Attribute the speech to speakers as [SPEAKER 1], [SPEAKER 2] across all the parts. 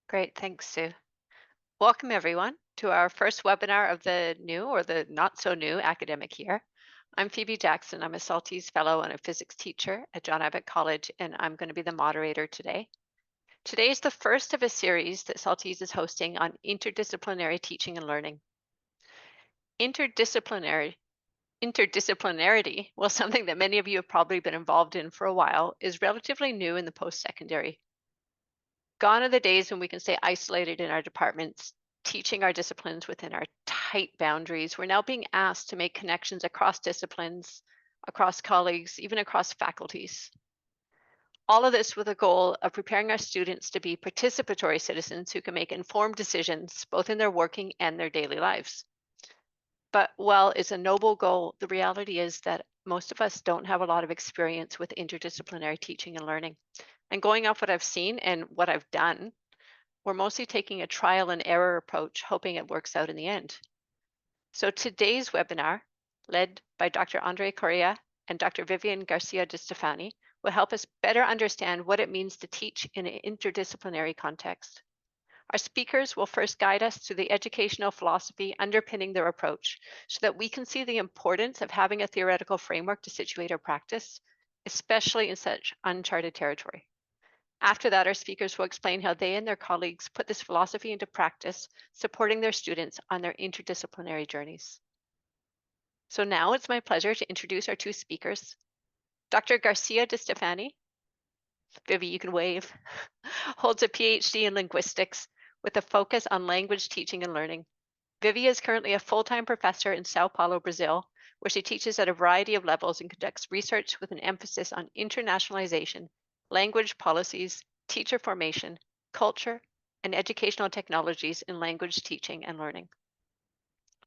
[SPEAKER 1] Great, thanks, Sue. Welcome, everyone, to our first webinar of the new or the not so new academic year. I'm Phoebe Jackson. I'm a Saltese Fellow and a physics teacher at John Abbott College, and I'm going to be the moderator today. Today is the first of a series that Saltese is hosting on interdisciplinary teaching and learning. Interdisciplinarity, well, something that many of you have probably been involved in for a while, is relatively new in the post-secondary. Gone are the days when we can stay isolated in our departments, teaching our disciplines within our tight boundaries. We're now being asked to make connections across disciplines, across colleagues, even across faculties. All of this with a goal of preparing our students to be participatory citizens who can make informed decisions, both in their working and their daily lives. But while it's a noble goal, the reality is that most of us don't have a lot of experience with interdisciplinary teaching and learning. And going off what I've seen and what I've done, we're mostly taking a trial and error approach, hoping it works out in the end. So today's webinar, led by Dr. Andre Correa and Dr. Vivian Garcia de Stefani, will help us better understand what it means to teach in an interdisciplinary context. Our speakers will first guide us through the educational philosophy underpinning their approach so that we can see the importance of having a theoretical framework to situate our practice, especially in such uncharted territory. After that, our speakers will explain how they and their colleagues put this philosophy into practice, supporting their students on their interdisciplinary journeys. So now it's my pleasure to introduce our two speakers. Dr. Garcia de Stefani, Vivi, you can wave, holds a PhD in linguistics with a focus on language teaching and learning. Vivi is currently a full-time professor in Sao Paulo, Brazil, where she teaches at a variety of levels and conducts research with an emphasis on internationalization, language policies, teacher formation, culture, and educational technologies in language teaching and learning.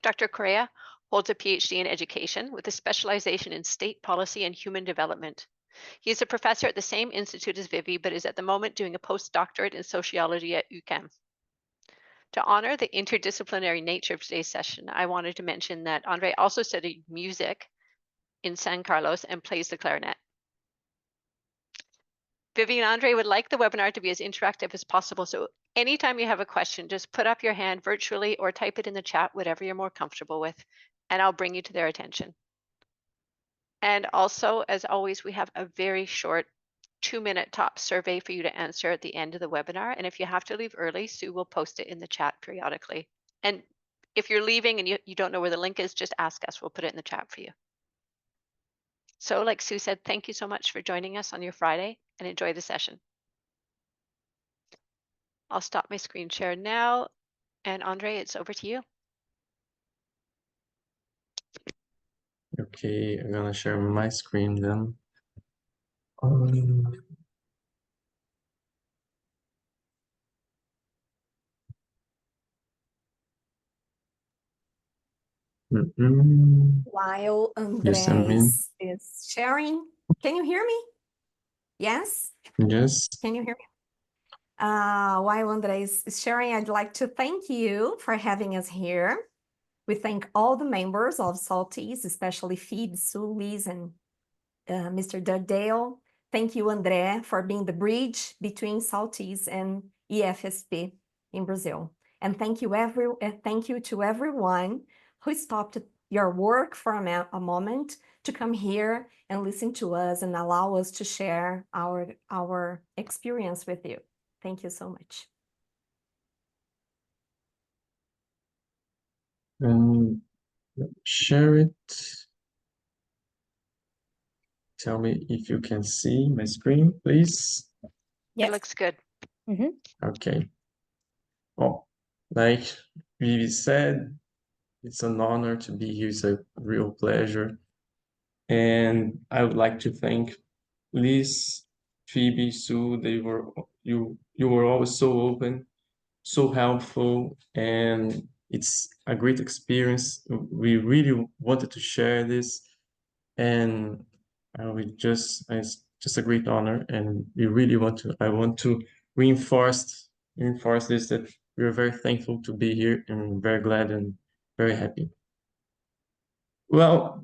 [SPEAKER 1] Dr. Correa holds a PhD in education with a specialization in state policy and human development. He is a professor at the same institute as Vivi, but is at the moment doing a postdoctorate in sociology at UCAM. To honor the interdisciplinary nature of today's session, I wanted to mention that Andre also studied music in San Carlos and plays the clarinet. Vivi and Andre would like the webinar to be as interactive as possible, so anytime you have a question, just put up your hand virtually or type it in the chat, whatever you're more comfortable with, and I'll bring you to their attention. And also, as always, we have a very short 2-minute top survey for you to answer at the end of the webinar. And if you have to leave early, Sue will post it in the chat periodically. And if you're leaving and you don't know where the link is, just ask us. We'll put it in the chat for you. So like Sue said, thank you so much for joining us on your Friday and enjoy the session. I'll stop my screen share now. And Andre, it's over to you.
[SPEAKER 2] Okay, I'm gonna share my screen then.
[SPEAKER 3] While Andres is sharing, can you hear me? Yes?
[SPEAKER 2] Yes.
[SPEAKER 3] Can you hear me? While Andres is sharing, I'd like to thank you for having us here. We thank all the members of Saltese, especially Phoebe, Sue, Liz, and Mr. Dugdale. Thank you, André, for being the bridge between Saltese and EFSP in Brazil. And thank you to everyone who stopped your work for a moment to come here and listen to us and allow us to share our experience with you. Thank you so much.
[SPEAKER 2] Share it. Tell me if you can see my screen, please.
[SPEAKER 1] Yes. It looks good.
[SPEAKER 2] Okay. Oh, like Vivi said, it's an honor to be here. It's a real pleasure. And I would like to thank Liz, Phoebe, Sue. You were always so open, so helpful, and it's a great experience. We really wanted to share this, and it's just a great honor, and I want to reinforce this, that we're very thankful to be here and very glad and very happy. Well,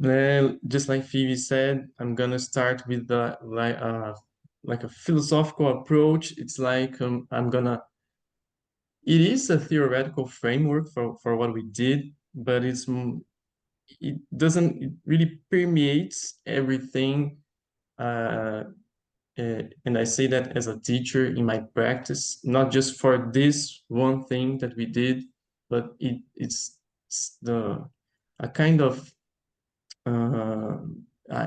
[SPEAKER 2] just like Phoebe said, I'm gonna start with like a philosophical approach. It's like I'm gonna it is a theoretical framework for what we did, but it really permeates everything. And I say that as a teacher in my practice, not just for this one thing that we did, but it's a kind of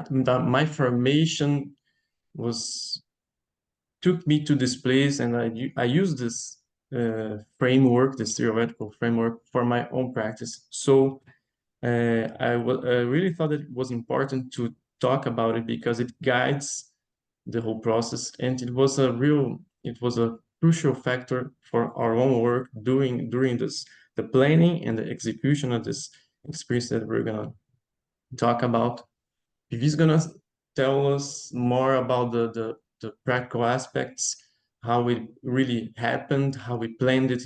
[SPEAKER 2] my formation took me to this place, and I used this framework, this theoretical framework, for my own practice. So I really thought that it was important to talk about it because it guides the whole process, and it was a crucial factor for our own work during the planning and the execution of this experience that we're gonna talk about. Vivi's gonna tell us more about the practical aspects, how it really happened, how we planned it,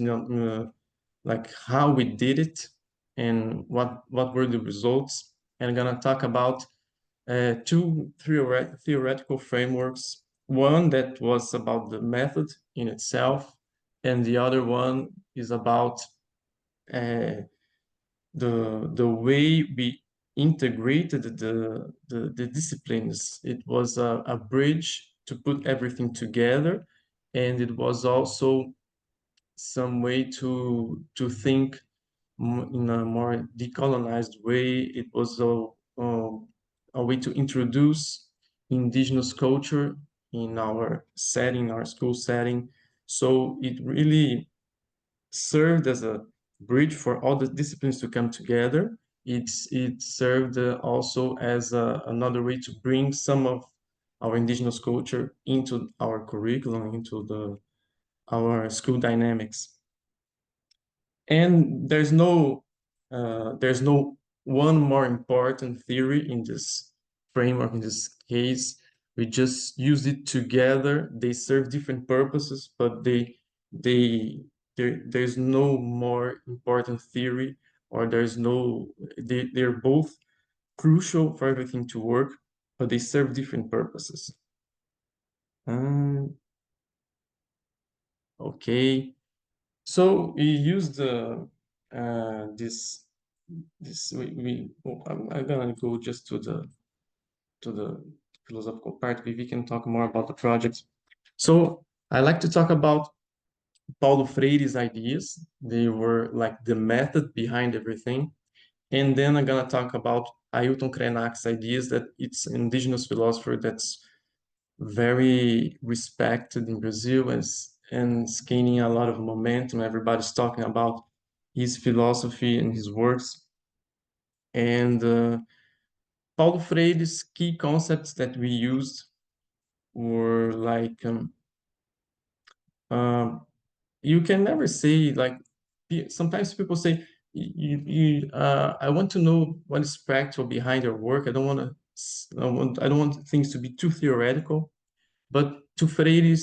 [SPEAKER 2] like how we did it, and what were the results. And I'm gonna talk about two theoretical frameworks. One that was about the method in itself, and the other one is about the way we integrated the disciplines. It was a bridge to put everything together, and it was also some way to think in a more decolonized way. It was a way to introduce indigenous culture in our setting, our school setting. So it really served as a bridge for all the disciplines to come together. It served also as another way to bring some of our indigenous culture into our curriculum, into our school dynamics. And there's no one more important theory in this framework. In this case, we just use it together. They serve different purposes, but there's no more important theory, or they're both crucial for everything to work, but they serve different purposes. Okay. So we used this I'm gonna go just to the philosophical part. We can talk more about the project. So I like to talk about Paulo Freire's ideas. They were like the method behind everything. And then I'm gonna talk about Ailton Krenak's ideas, that it's an indigenous philosopher that's very respected in Brazil and is gaining a lot of momentum. Everybody's talking about his philosophy and his works. And Paulo Freire's key concepts that we used were like, you can never say, like, sometimes people say, I want to know what is practical behind your work. I don't want things to be too theoretical. But to Freire,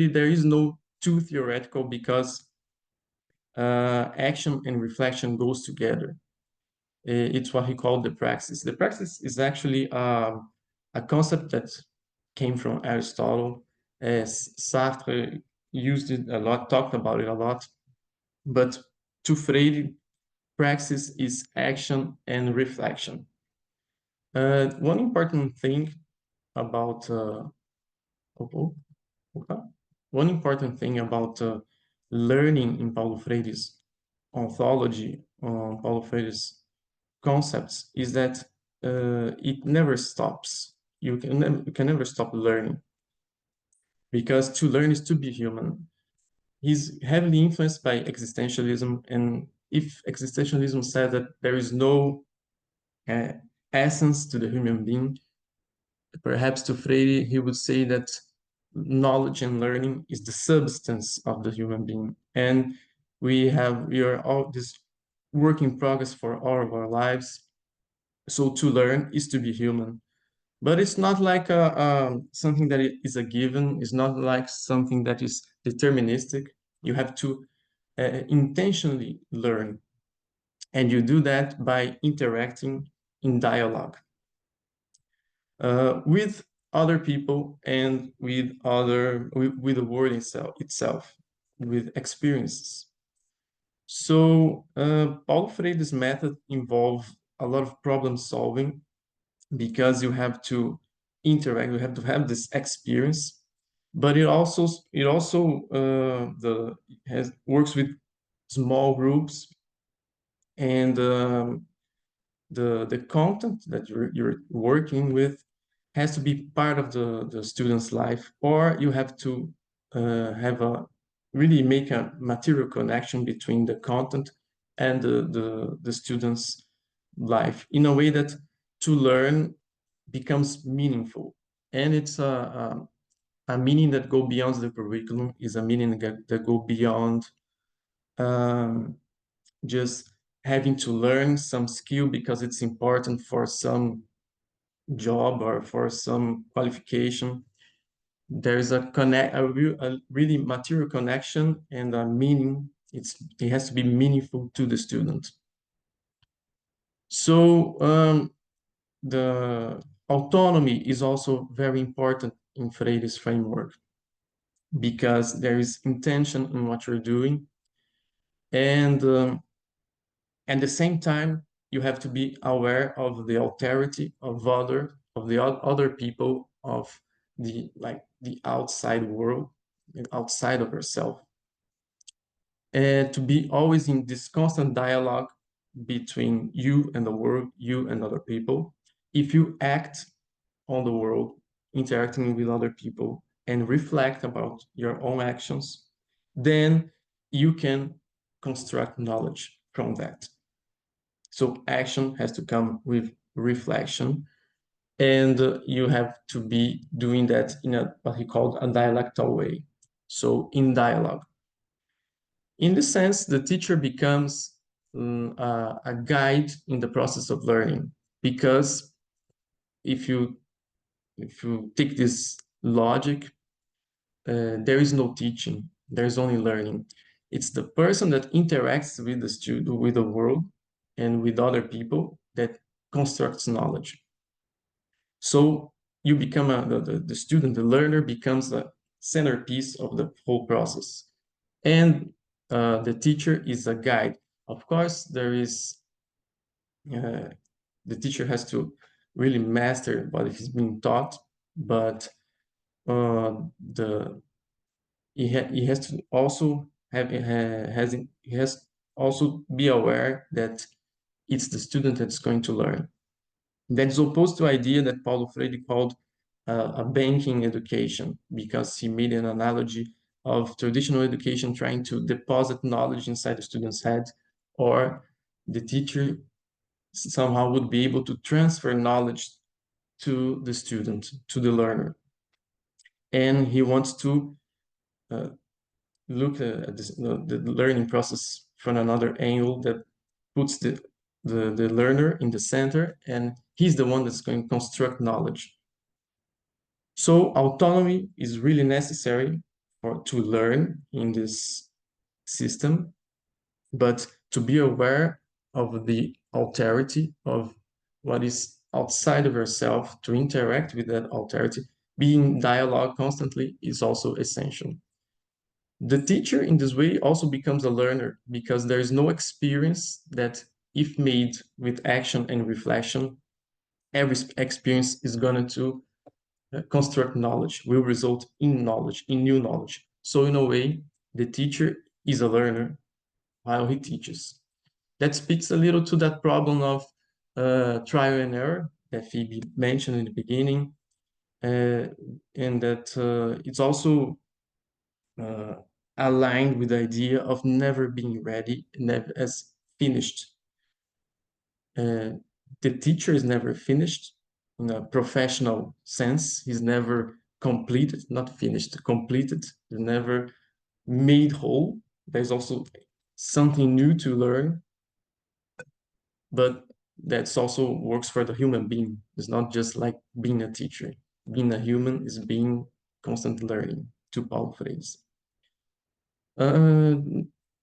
[SPEAKER 2] there is no too theoretical, because action and reflection goes together. It's what he called the praxis. The praxis is actually a concept that came from Aristotle. Sartre used it a lot, talked about it a lot. But to Freire, praxis is action and reflection. One important thing about one important thing about learning in Paulo Freire's ontology, Paulo Freire's concepts, is that it never stops. You can never stop learning, because to learn is to be human. He's heavily influenced by existentialism, and if existentialism says that there is no essence to the human being, perhaps to Freire, he would say that knowledge and learning is the substance of the human being. And we are all this work in progress for all of our lives. So to learn is to be human. But it's not like something that is a given. It's not like something that is deterministic. You have to intentionally learn. And you do that by interacting in dialogue with other people and with the world itself. with experiences. So Paulo Freire's method involves a lot of problem solving, because you have to interact, you have to have this experience, but it also works with small groups, and the content that you're working with has to be part of the student's life, or you have to really make a material connection between the content and the student's life, in a way that to learn becomes meaningful. And it's a meaning that go beyond the curriculum, is a meaning that go beyond just having to learn some skill because it's important for some job or for some qualification. There is a really material connection and a meaning. It has to be meaningful to the student. So the autonomy is also very important in Freire's framework, because there is intention in what you're doing, and at the same time you have to be aware of the alterity of the other people, of the outside world, outside of yourself, and to be always in this constant dialogue between you and the world, you and other people. If you act on the world, interacting with other people, and reflect about your own actions, then you can construct knowledge from that. So action has to come with reflection, and you have to be doing that in what he called a dialectal way. So in dialogue. In this sense, the teacher becomes a guide in the process of learning, because if you take this logic, there is no teaching, there is only learning. It's the person that interacts with the student, with the world, and with other people, that constructs knowledge. So you become the student, the learner becomes a centerpiece of the whole process. And the teacher is a guide. Of course, there is, the teacher has to really master what is being taught, but he has to also he has also be aware that it's the student that's going to learn. That is opposed to the idea that Paulo Freire called a banking education, because he made an analogy of traditional education trying to deposit knowledge inside the student's head, or the teacher somehow would be able to transfer knowledge to the student, to the learner. And he wants to look at this, the learning process from another angle that puts the learner in the center, and he's the one that's going to construct knowledge. So autonomy is really necessary to learn in this system, but to be aware of the alterity of what is outside of yourself, to interact with that alterity, being in dialogue constantly, is also essential. The teacher in this way also becomes a learner, because there is no experience that, if made with action and reflection, every experience is going to construct knowledge, will result in knowledge, in new knowledge. So in a way, the teacher is a learner while he teaches. That speaks a little to that problem of trial and error that Phoebe mentioned in the beginning, and that it's also aligned with the idea of never being ready, never as finished. The teacher is never finished in a professional sense. He's never completed, not finished, completed, never made whole. There's also something new to learn, but that's also works for the human being. It's not just like being a teacher. Being a human is being constant learning, to Paulo Freire.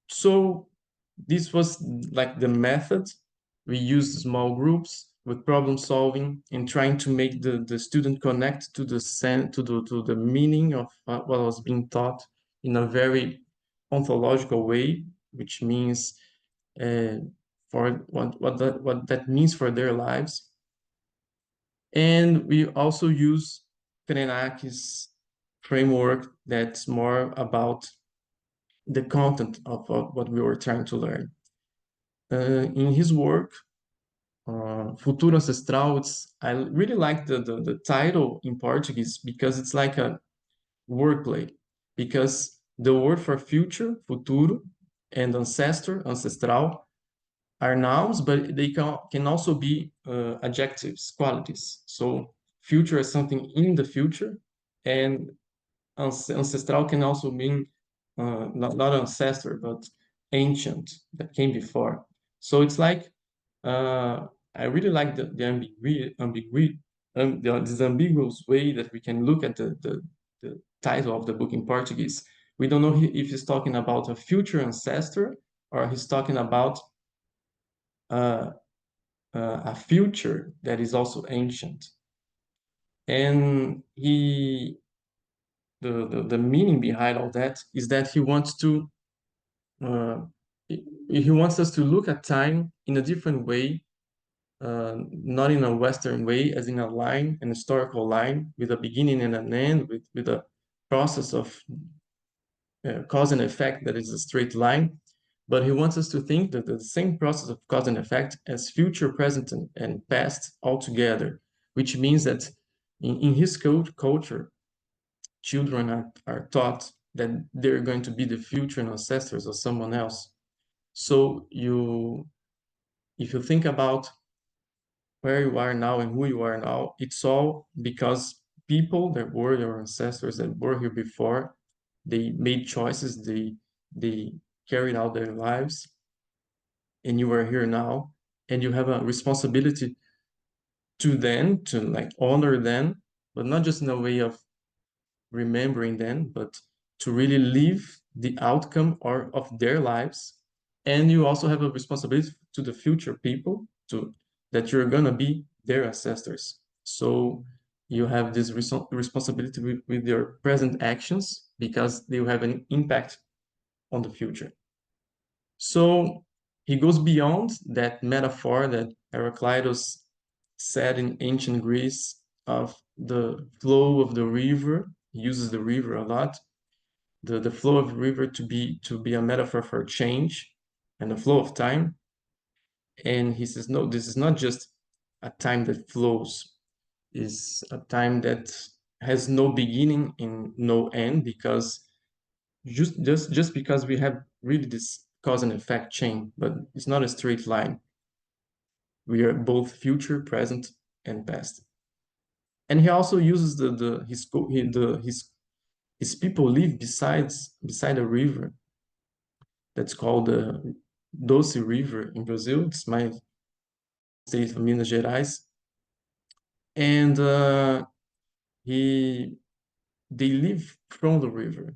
[SPEAKER 2] So this was like the method. We used small groups with problem solving and trying to make the student connect to the meaning of what was being taught in a very ontological way, which means for what that means for their lives. And we also use Krenak's framework that's more about the content of what we were trying to learn. In his work, Futuro Ancestral, I really like the title in Portuguese because it's like a wordplay, because the word for future, futuro, and ancestor, ancestral, are nouns, but they can also be adjectives, qualities. So future is something in the future, and ancestral can also mean not ancestor, but ancient, that came before. So it's like, I really like the this ambiguous way that we can look at the title of the book in Portuguese. We don't know if he's talking about a future ancestor or he's talking about a future that is also ancient. And the meaning behind all that is that he wants to he wants us to look at time in a different way, not in a Western way, as in a line, an historical line with a beginning and an end, with a process of cause and effect that is a straight line. But he wants us to think that the same process of cause and effect as future, present, and past all together, which means that in his culture, children are taught that they're going to be the future ancestors of someone else. So if you think about where you are now and who you are now, it's all because people that were your ancestors that were here before, they made choices, they carried out their lives, and you are here now, and you have a responsibility to them, to like honor them, but not just in a way of remembering them, but to really live the outcome of their lives. And you also have a responsibility to the future people that you're gonna be their ancestors. So you have this responsibility with your present actions because they will have an impact on the future. So he goes beyond that metaphor that Heraclitus said in ancient Greece of the flow of the river. He uses the river a lot. The flow of the river to be a metaphor for change and the flow of time. And he says, no, this is not just a time that flows. It's a time that has no beginning and no end, because just because we have really this cause and effect chain, but it's not a straight line. We are both future, present, and past. And he also uses his people live beside a river that's called the Doce River in Brazil. It's my state of Minas Gerais. And they live from the river.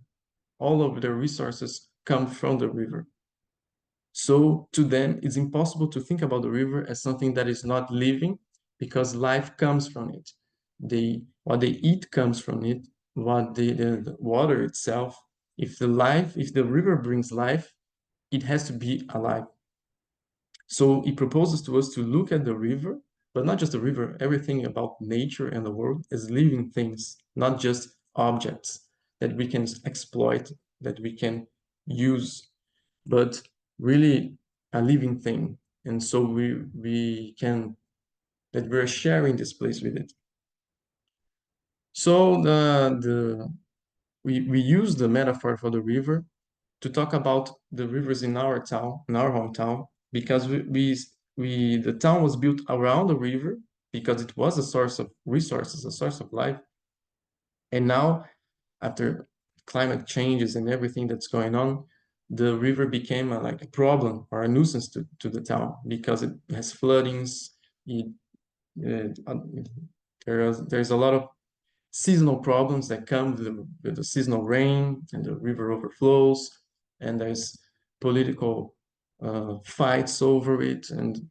[SPEAKER 2] All of their resources come from the river. So to them, it's impossible to think about the river as something that is not living, because life comes from it. What they eat comes from it. What the water itself, if the river brings life, it has to be alive. So he proposes to us to look at the river, but not just the river, everything about nature and the world as living things, not just objects that we can exploit, that we can use, but really a living thing. And so we're sharing this place with it. So we use the metaphor for the river to talk about the rivers in our town, in our hometown, because the town was built around the river because it was a source of resources, a source of life. And now, after climate changes and everything that's going on, the river became like a problem or a nuisance to the town because it has floodings. There's a lot of seasonal problems that come with the seasonal rain, and the river overflows, and there's political fights over it, and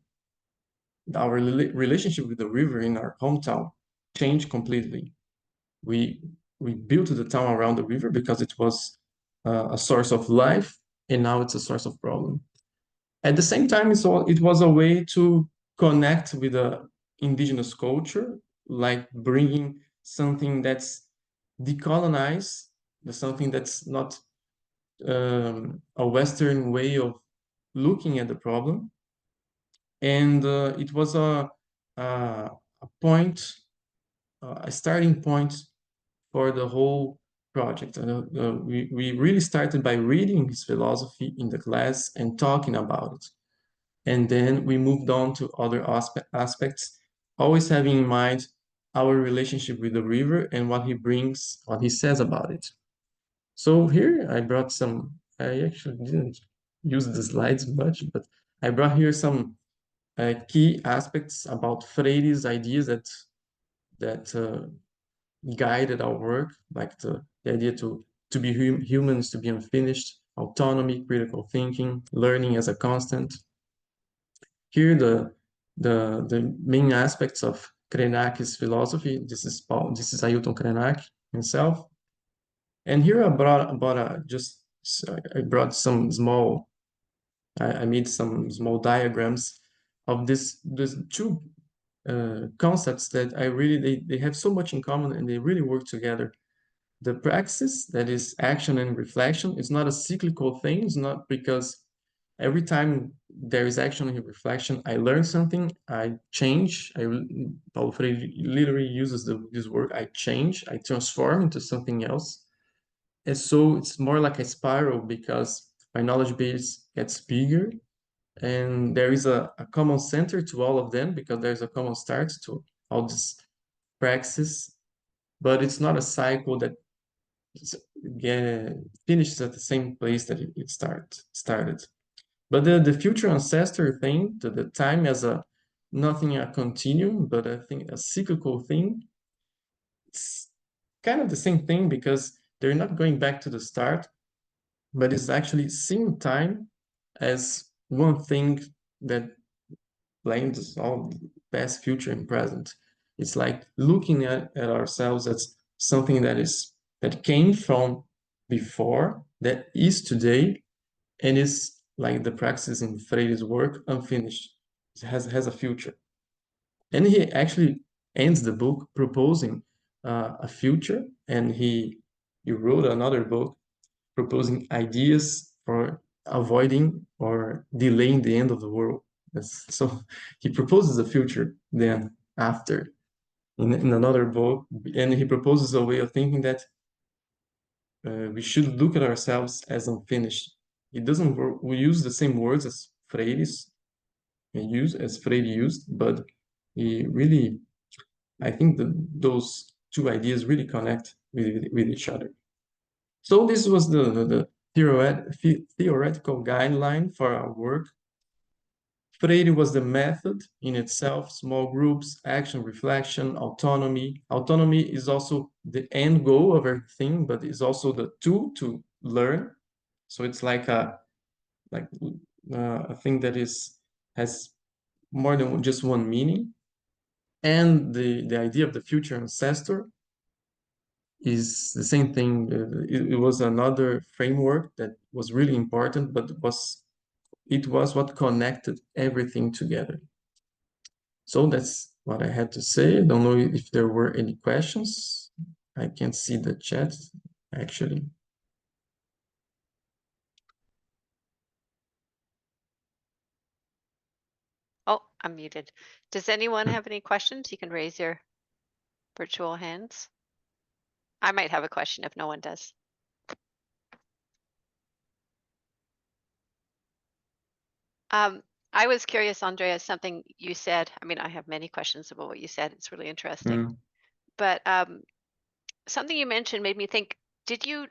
[SPEAKER 2] our relationship with the river in our hometown changed completely. We built the town around the river because it was a source of life, and now it's a source of problem. At the same time, it was a way to connect with the indigenous culture, like bringing something that's decolonized, something that's not a Western way of looking at the problem. And it was a point, a starting point for the whole project. We really started by reading his philosophy in the class and talking about it. And then we moved on to other aspects, always having in mind our relationship with the river and what he brings, what he says about it. So here I brought some, I actually didn't use the slides much, but I brought here some key aspects about Freire's ideas that guided our work, like the idea to be humans, to be unfinished, autonomy, critical thinking, learning as a constant. Here, the main aspects of Krenak's philosophy. This is Ailton Krenak himself. And here I brought some small. I made some small diagrams of this two concepts that they have so much in common and they really work together. The praxis, that is action and reflection, is not a cyclical thing. It's not because every time there is action and reflection, I learn something, I change. Paulo Freire literally uses this word, I change, I transform into something else. And so it's more like a spiral because my knowledge base gets bigger and there is a common center to all of them because there's a common start to all this praxis, but it's not a cycle that finishes at the same place that it started. But the future ancestor thing, the time as nothing a continuum, but I think a cyclical thing, it's kind of the same thing because they're not going back to the start, but it's actually seeing time as one thing that blends all past, future, and present. It's like looking at ourselves as something that came from before, that is today, and is like the praxis in Freire's work, unfinished. It has a future. And he actually ends the book proposing a future, and he wrote another book proposing ideas for avoiding or delaying the end of the world. So he proposes a future then after in another book, and he proposes a way of thinking that we should look at ourselves as unfinished. It doesn't work. We use the same words as Freire used, but he really, I think that those two ideas really connect with each other. So this was the theoretical guideline for our work. Freire was the method in itself, small groups, action, reflection, autonomy. Autonomy is also the end goal of everything, but is also the tool to learn. So it's like a thing that has more than just one meaning. And the idea of the future ancestor is the same thing. It was another framework that was really important, but it was what connected everything together. So that's what I had to say. I don't know if there were any questions. I can't see the chat, actually.
[SPEAKER 1] Oh, I'm muted. Does anyone have any questions? You can raise your virtual hands. I might have a question if no one does. I was curious, Andrea, something you said. I mean, I have many questions about what you said. It's really interesting. But something you mentioned made me think, did you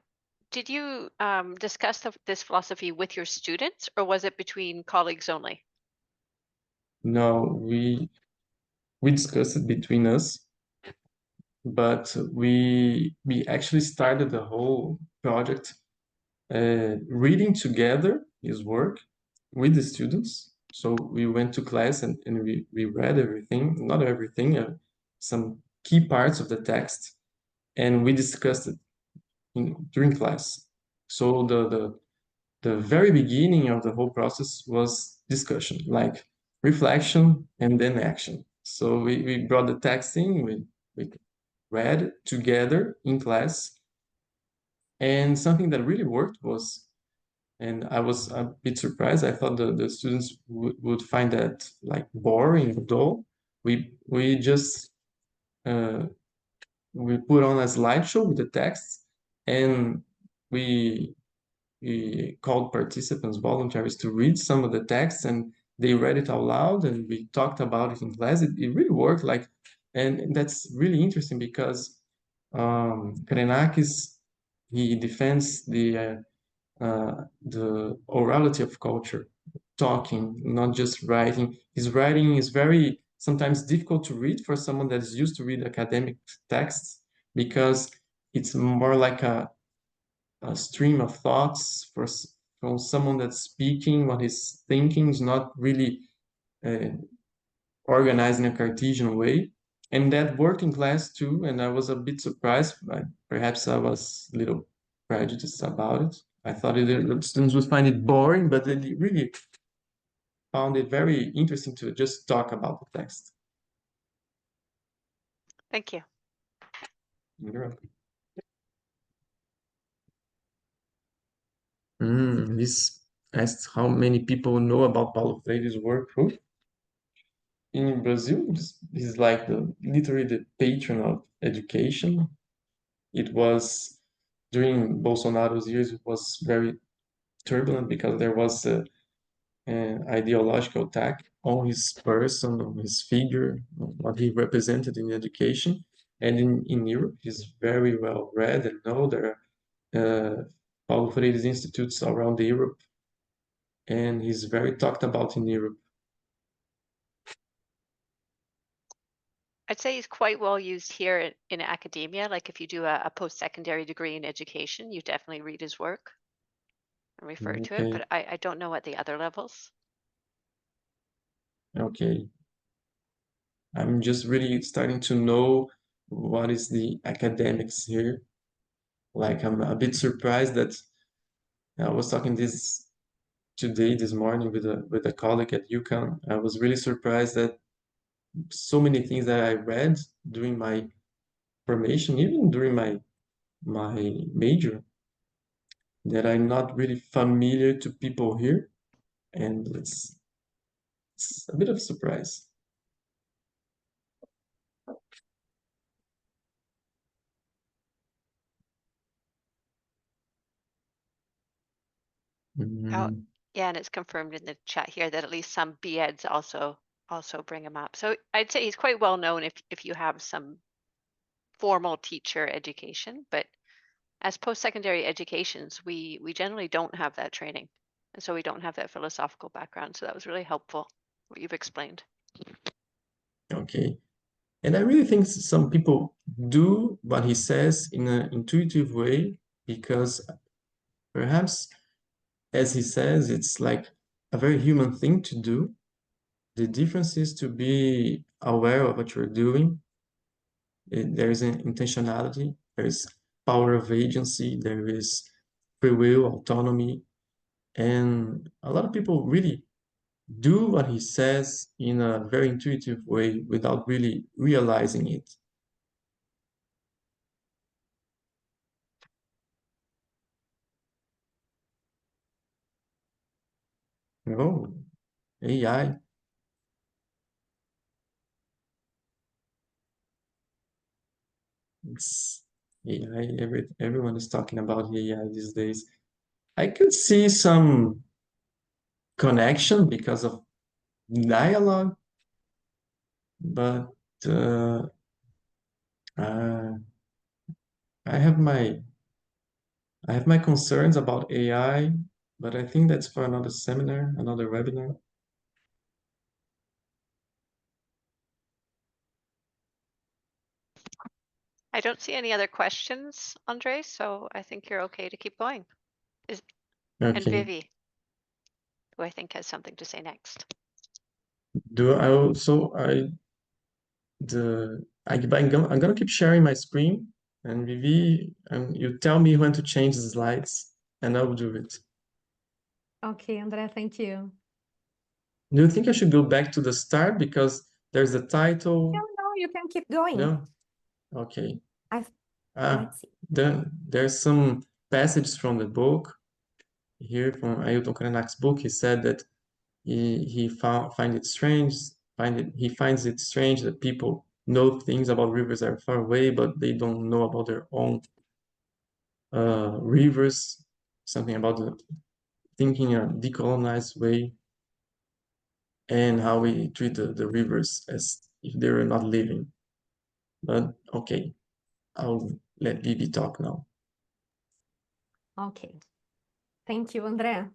[SPEAKER 1] discuss this philosophy with your students, or was it between colleagues only?
[SPEAKER 2] No, we discussed it between us, but we actually started the whole project reading together his work with the students. So we went to class and we read everything, not everything, some key parts of the text, and we discussed it during class. So the very beginning of the whole process was discussion, like reflection and then action. So we brought the text in, we read together in class, and something that really worked was, and I was a bit surprised, I thought the students would find that like boring, dull. We just we put on a slideshow with the text, and we we called participants, volunteers, to read some of the text, and they read it out loud, and we talked about it in class. It really worked, like, and that's really interesting because Krenak he defends the orality of culture, talking, not just writing. His writing is very sometimes difficult to read for someone that is used to read academic texts because it's more like a stream of thoughts from someone that's speaking. What he's thinking is not really uh, organized in a Cartesian way. And that worked in class too. And I was a bit surprised. Perhaps I was a little prejudiced about it. I thought the students would find it boring, but they really found it very interesting to just talk about the text.
[SPEAKER 1] Thank you.
[SPEAKER 2] You're welcome. This asked how many people know about Paulo Freire's work. Who? In Brazil, he's like literally the patron of education. It was during Bolsonaro's years, it was very turbulent because there was an ideological attack on his person, on his figure, on what he represented in education. And in Europe, he's very well read and know there are Paulo Freire's institutes around Europe, and he's very talked about in Europe.
[SPEAKER 1] I'd say he's quite well used here in academia. Like if you do a post-secondary degree in education, you definitely read his work and refer to it,
[SPEAKER 2] Okay,
[SPEAKER 1] but I don't know at the other levels.
[SPEAKER 2] okay. I'm just really starting to know what is the academics here. Like I'm a bit surprised that I was talking this morning with a colleague at UConn. I was really surprised that so many things that I read during my formation, even during my major, that I'm not really familiar to people here, and it's a bit of a surprise.
[SPEAKER 1] Oh,
[SPEAKER 2] Mm,
[SPEAKER 1] yeah, and it's confirmed in the chat here that at least some BEds also bring him up. So I'd say he's quite well known if you have some formal teacher education, but as post-secondary educations, we generally don't have that training. And so we don't have that philosophical background. So that was really helpful, what you've explained.
[SPEAKER 2] okay. And I really think some people do what he says in an intuitive way because perhaps, as he says, it's like a very human thing to do. The difference is to be aware of what you're doing. There is an intentionality, there is power of agency, there is free will, autonomy, and a lot of people really do what he says in a very intuitive way without really realizing it. Oh, AI. It's AI. Everyone is talking about AI these days. I could see some connection because of dialogue, but uh, uh, I have my concerns about AI, but I think that's for another seminar, another webinar.
[SPEAKER 1] I don't see any other questions, Andre, so I think you're okay to keep going. And
[SPEAKER 2] Okay.
[SPEAKER 1] Vivi, who I think has something to say next.
[SPEAKER 2] Do I also I'm gonna keep sharing my screen, and Vivi, you tell me when to change the slides. and I'll do it.
[SPEAKER 3] Okay, Andrea, thank you.
[SPEAKER 2] Do you think I should go back to the start because there's a title?
[SPEAKER 3] No, you can keep going.
[SPEAKER 2] No? Okay.
[SPEAKER 3] Let's see.
[SPEAKER 2] There's some passages from the book here from Ailton Krenak's book. He said that he finds it strange that people know things about rivers that are far away, but they don't know about their own rivers. Something about thinking a decolonized way, and how we treat the rivers as if they were not living. But okay, I'll let Vivi talk now.
[SPEAKER 3] Okay. Thank you, Andrea.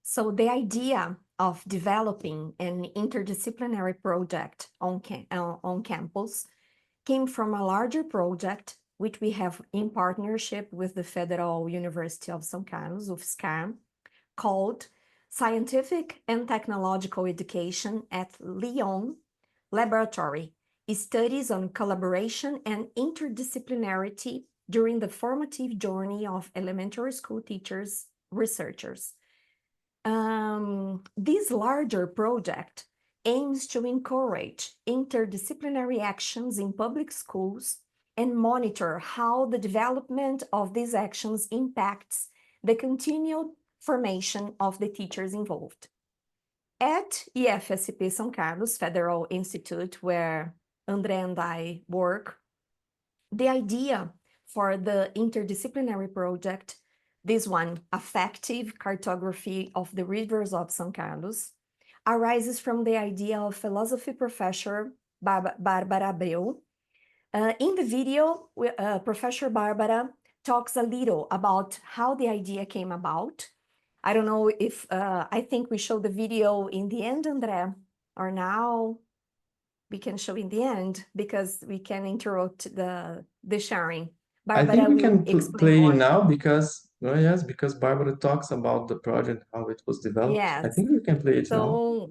[SPEAKER 3] So the idea of developing an interdisciplinary project on campus came from a larger project which we have in partnership with the Federal University of São Carlos, UFSCar, called Scientific and Technological Education at Lyon Laboratory, Studies on Collaboration and Interdisciplinarity during the Formative Journey of Elementary School Teachers, Researchers. This larger project aims to encourage interdisciplinary actions in public schools and monitor how the development of these actions impacts the continued formation of the teachers involved. At IFSP São Carlos Federal Institute, where André and I work, the idea for the interdisciplinary project, this one, Affectionate Cartography of the Rivers of São Carlos, arises from the idea of philosophy professor Bárbara Abreu. In the video, Professor Bárbara talks a little about how the idea came about. I don't know if, I think we show the video in the end, André, or now we can show in the end because we can interrupt the sharing.
[SPEAKER 2] I think we can play
[SPEAKER 3] more.
[SPEAKER 2] now because, well, yes, because Barbara talks about the project, how it was developed.
[SPEAKER 3] Yes.
[SPEAKER 2] I think we can play it now.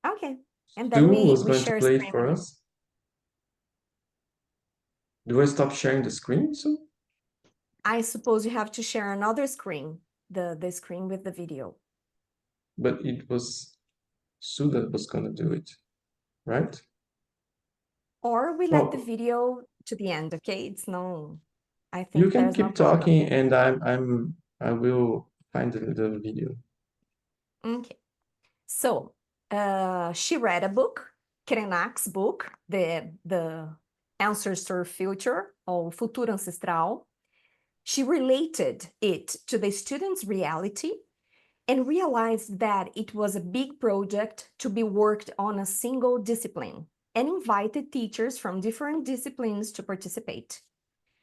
[SPEAKER 3] Okay. And then
[SPEAKER 2] Stu was
[SPEAKER 3] we
[SPEAKER 2] going to
[SPEAKER 3] share
[SPEAKER 2] play it
[SPEAKER 3] screen
[SPEAKER 2] for
[SPEAKER 3] again.
[SPEAKER 2] us. Do I stop sharing the screen soon?
[SPEAKER 3] I suppose you have to share another screen, the screen with the video.
[SPEAKER 2] But it was Sue that was going to do it, right?
[SPEAKER 3] Or we let the video to the end, okay? It's no, I think
[SPEAKER 2] you can
[SPEAKER 3] there's no
[SPEAKER 2] keep
[SPEAKER 3] problem.
[SPEAKER 2] talking, and I will find the video.
[SPEAKER 3] Okay. So she read a book, Krenak's book, the Answers to Our Future, or Futuro Ancestral. She related it to the students' reality and realized that it was a big project to be worked on a single discipline, and invited teachers from different disciplines to participate.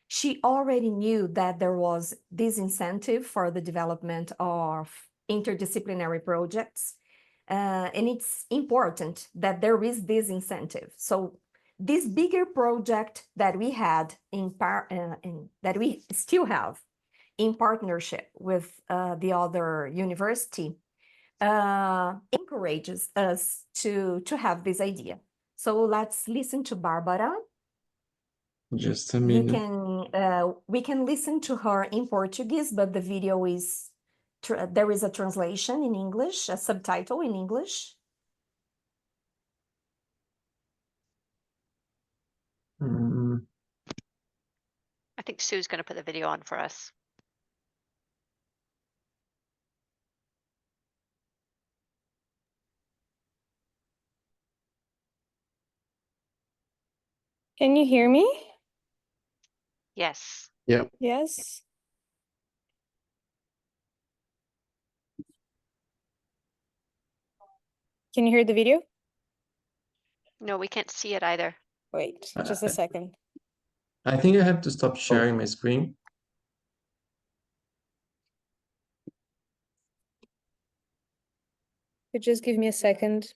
[SPEAKER 3] She already knew that there was this incentive for the development of interdisciplinary projects, and it's important that there is this incentive. So this bigger project that we had that we still have in partnership with the other university encourages us to have this idea. So let's listen to Barbara.
[SPEAKER 2] Just a minute.
[SPEAKER 3] We can listen to her in Portuguese, but the video is, there is a translation in English, a subtitle in English.
[SPEAKER 1] I think Sue's going to put the video on for us.
[SPEAKER 4] Can you hear me?
[SPEAKER 1] Yes.
[SPEAKER 2] Yep.
[SPEAKER 4] Yes. Can you hear the video?
[SPEAKER 1] No, we can't see it either.
[SPEAKER 4] Wait, just a second.
[SPEAKER 2] I think I have to stop sharing my screen.
[SPEAKER 4] Could you just give me a second?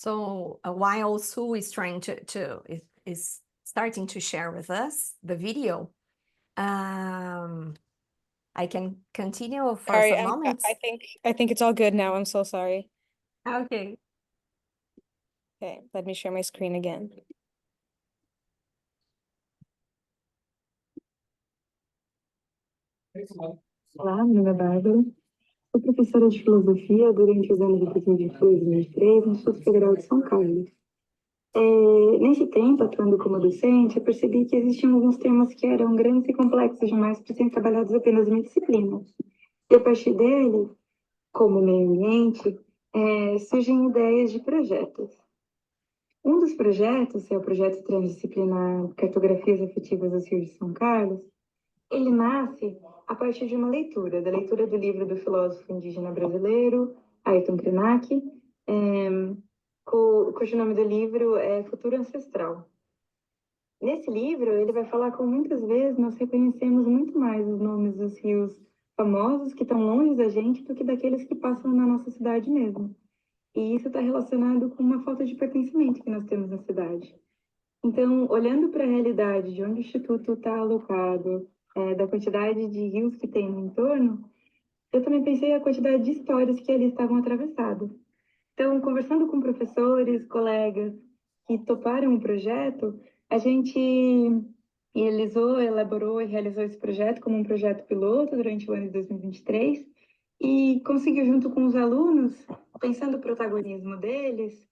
[SPEAKER 3] So while Sue is trying is starting to share with us the video, I can continue for
[SPEAKER 4] Sorry,
[SPEAKER 3] some moments.
[SPEAKER 4] I think it's all good now. I'm so sorry.
[SPEAKER 3] Okay.
[SPEAKER 4] Okay, let me share my screen again.
[SPEAKER 5] Olá, meu nome é Bárbara. Sou professora de filosofia durante os anos de 2022 e 2023 no Instituto Federal de São Carlos. Nesse tempo, atuando como docente, eu percebi que existiam alguns temas que eram grandes e complexos demais para serem trabalhados apenas em uma disciplina. E a partir dele, como meio ambiente, surgem ideias de projetos. Um dos projetos é o projeto transdisciplinar Cartografias Afetivas dos Rios de São Carlos. Ele nasce a partir de uma leitura, da leitura do livro do filósofo indígena brasileiro, Ailton Krenak, cujo nome do livro é Futuro Ancestral. Nesse livro, ele vai falar como muitas vezes nós reconhecemos muito mais os nomes dos rios famosos que estão longe da gente do que daqueles que passam na nossa cidade mesmo. E isso está relacionado com uma falta de pertencimento que nós temos na cidade. Então, olhando para a realidade de onde o Instituto está alocado, da quantidade de rios que tem no entorno, eu também pensei a quantidade de histórias que ali estavam atravessadas. Então, conversando com professores, colegas que toparam o projeto, a gente elaborou e realizou esse projeto como um projeto piloto durante o ano de 2023 e conseguiu, junto com os alunos, pensando o protagonismo deles,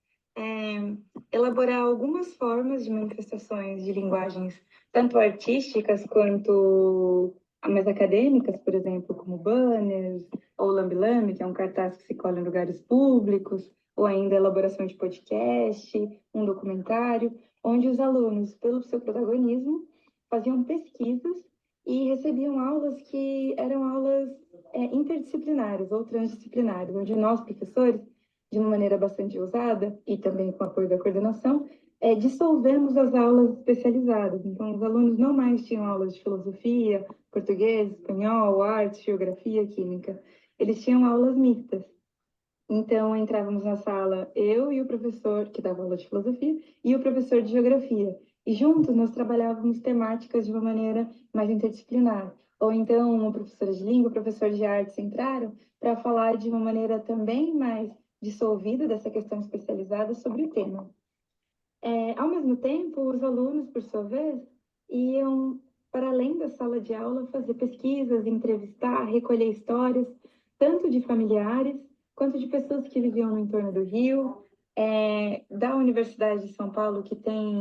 [SPEAKER 5] elaborar algumas formas de manifestações de linguagens, tanto artísticas quanto mais acadêmicas, por exemplo, como banners, ou lambe-lambe, que é um cartaz que se cola em lugares públicos, ou ainda a elaboração de podcast, um documentário, onde os alunos, pelo seu protagonismo, faziam pesquisas e recebiam aulas que eram aulas interdisciplinares ou transdisciplinares, onde nós, professores, de uma maneira bastante ousada e também com apoio da coordenação, dissolvemos as aulas especializadas. Então, os alunos não mais tinham aulas de filosofia, português, espanhol, artes, geografia, química. Eles tinham aulas mistas. Então, entrávamos na sala, eu e o professor, que dava aula de filosofia, e o professor de geografia. E juntos nós trabalhávamos temáticas de uma maneira mais interdisciplinar. Ou então, uma professora de língua, o professor de artes entraram para falar de uma maneira também mais dissolvida dessa questão especializada sobre o tema. Ao mesmo tempo, os alunos, por sua vez, iam para além da sala de aula fazer pesquisas, entrevistar, recolher histórias, tanto de familiares quanto de pessoas que viviam no entorno do rio, da Universidade de São Paulo, que tem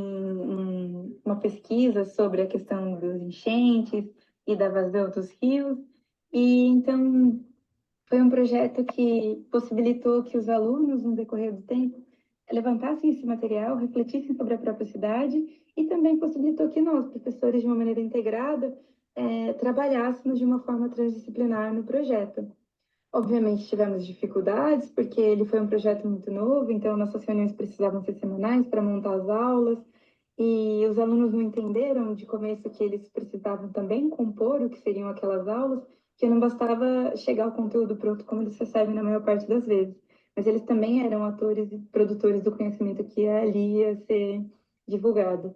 [SPEAKER 5] uma pesquisa sobre a questão dos enchentes e da vazão dos rios. E então foi um projeto que possibilitou que os alunos, no decorrer do tempo, levantassem esse material, refletissem sobre a própria cidade e também possibilitou que nós, professores, de uma maneira integrada, trabalhássemos de uma forma transdisciplinar no projeto. Obviamente tivemos dificuldades, porque ele foi um projeto muito novo, então nossas reuniões precisavam ser semanais para montar as aulas, e os alunos não entenderam de começo que eles precisavam também compor o que seriam aquelas aulas, que não bastava chegar o conteúdo pronto como eles recebem na maior parte das vezes, mas eles também eram atores e produtores do conhecimento que ali ia ser divulgado.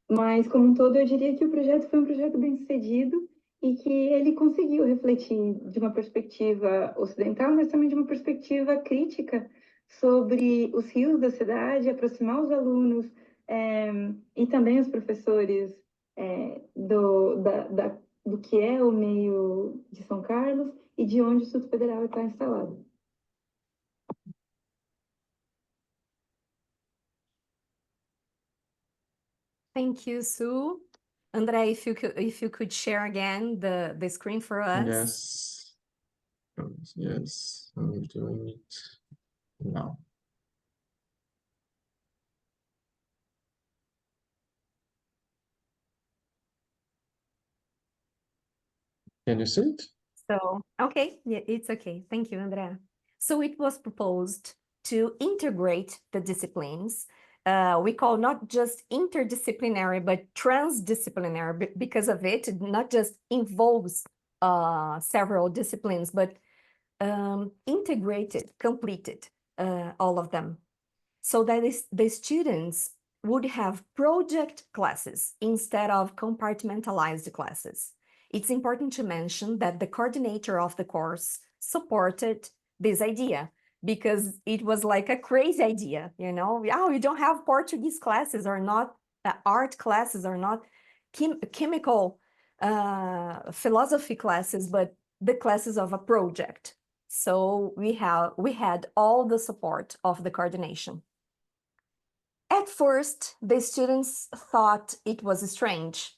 [SPEAKER 5] Mas, como um todo, eu diria que o projeto foi um projeto bem sucedido e que ele conseguiu refletir de uma perspectiva ocidental, mas também de uma perspectiva crítica sobre os rios da cidade, aproximar os alunos e também os professores do que é o meio de São Carlos e de onde o Instituto Federal está instalado.
[SPEAKER 3] Thank you, Sue. André, if you could share again the screen for us.
[SPEAKER 2] Yes, I'm doing it now. Can you see it?
[SPEAKER 3] So, okay, yeah, it's okay. Thank you, Andrea. So it was proposed to integrate the disciplines. We call not just interdisciplinary, but transdisciplinary because of it. It not just involves several disciplines, but integrated, completed all of them. so that the students would have project classes instead of compartmentalized classes. It's important to mention that the coordinator of the course supported this idea because it was like a crazy idea, you know? Oh, we don't have Portuguese classes or not art classes or not chemical philosophy classes, but the classes of a project. So we had all the support of the coordination. At first, the students thought it was strange.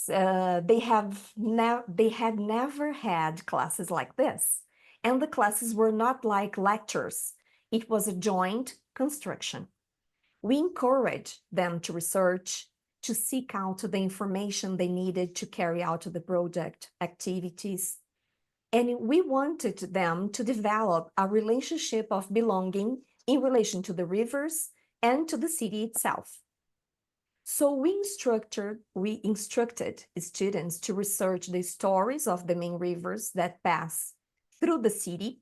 [SPEAKER 3] They had never had classes like this, and the classes were not like lectures. It was a joint construction. We encouraged them to research, to seek out the information they needed to carry out the project activities. And we wanted them to develop a relationship of belonging in relation to the rivers and to the city itself. So we instructed students to research the stories of the main rivers that pass through the city,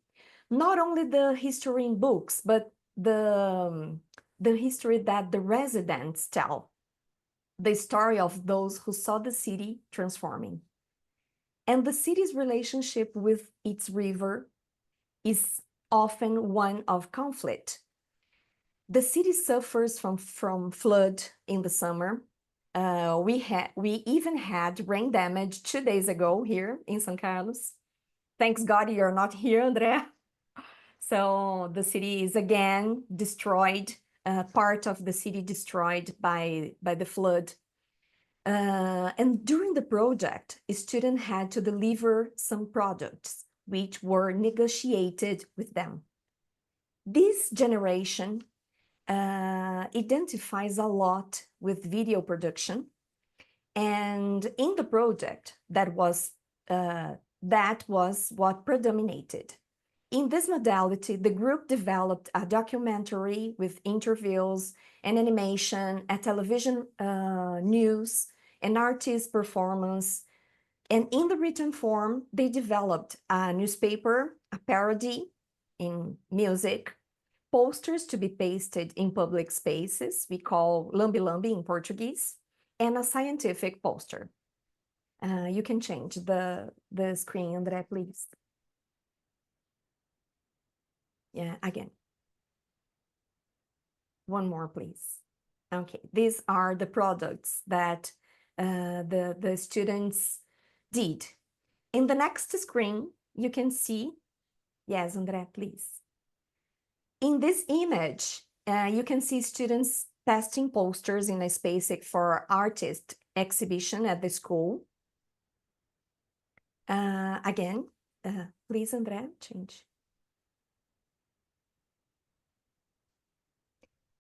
[SPEAKER 3] not only the history in books, but the history that the residents tell, the story of those who saw the city transforming. And the city's relationship with its river is often one of conflict. The city suffers from flood in the summer. We even had rain damage 2 days ago here in São Carlos. Thanks God you're not here, André. So the city is again destroyed, part of the city destroyed by the flood. And during the project, a student had to deliver some products which were negotiated with them. This generation identifies a lot with video production, and in the project that was what predominated. In this modality, the group developed a documentary with interviews and animation, a television news, an artist performance, and in the written form, they developed a newspaper, a parody in music, posters to be pasted in public spaces, we call lambi-lambi in Portuguese, and a scientific poster. You can change the screen, André, please. Yeah, again. One more, please. Okay, these are the products that the students did. In the next screen, you can see, yes, André, please. In this image, you can see students pasting posters in a space for artist exhibition at the school. Again, please, André, change.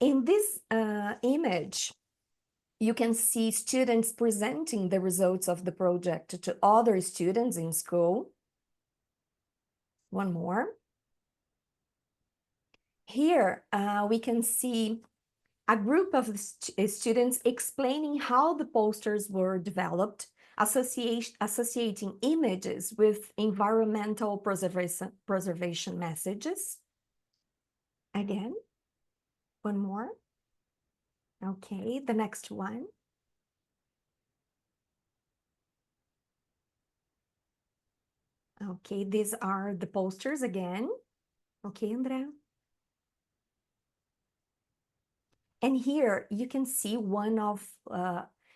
[SPEAKER 3] In this image, you can see students presenting the results of the project to other students in school. One more. Here, we can see a group of students explaining how the posters were developed, associating images with environmental preservation messages. Again, one more. Okay, the next one. Okay, these are the posters again. Okay, André. And here you can see one of,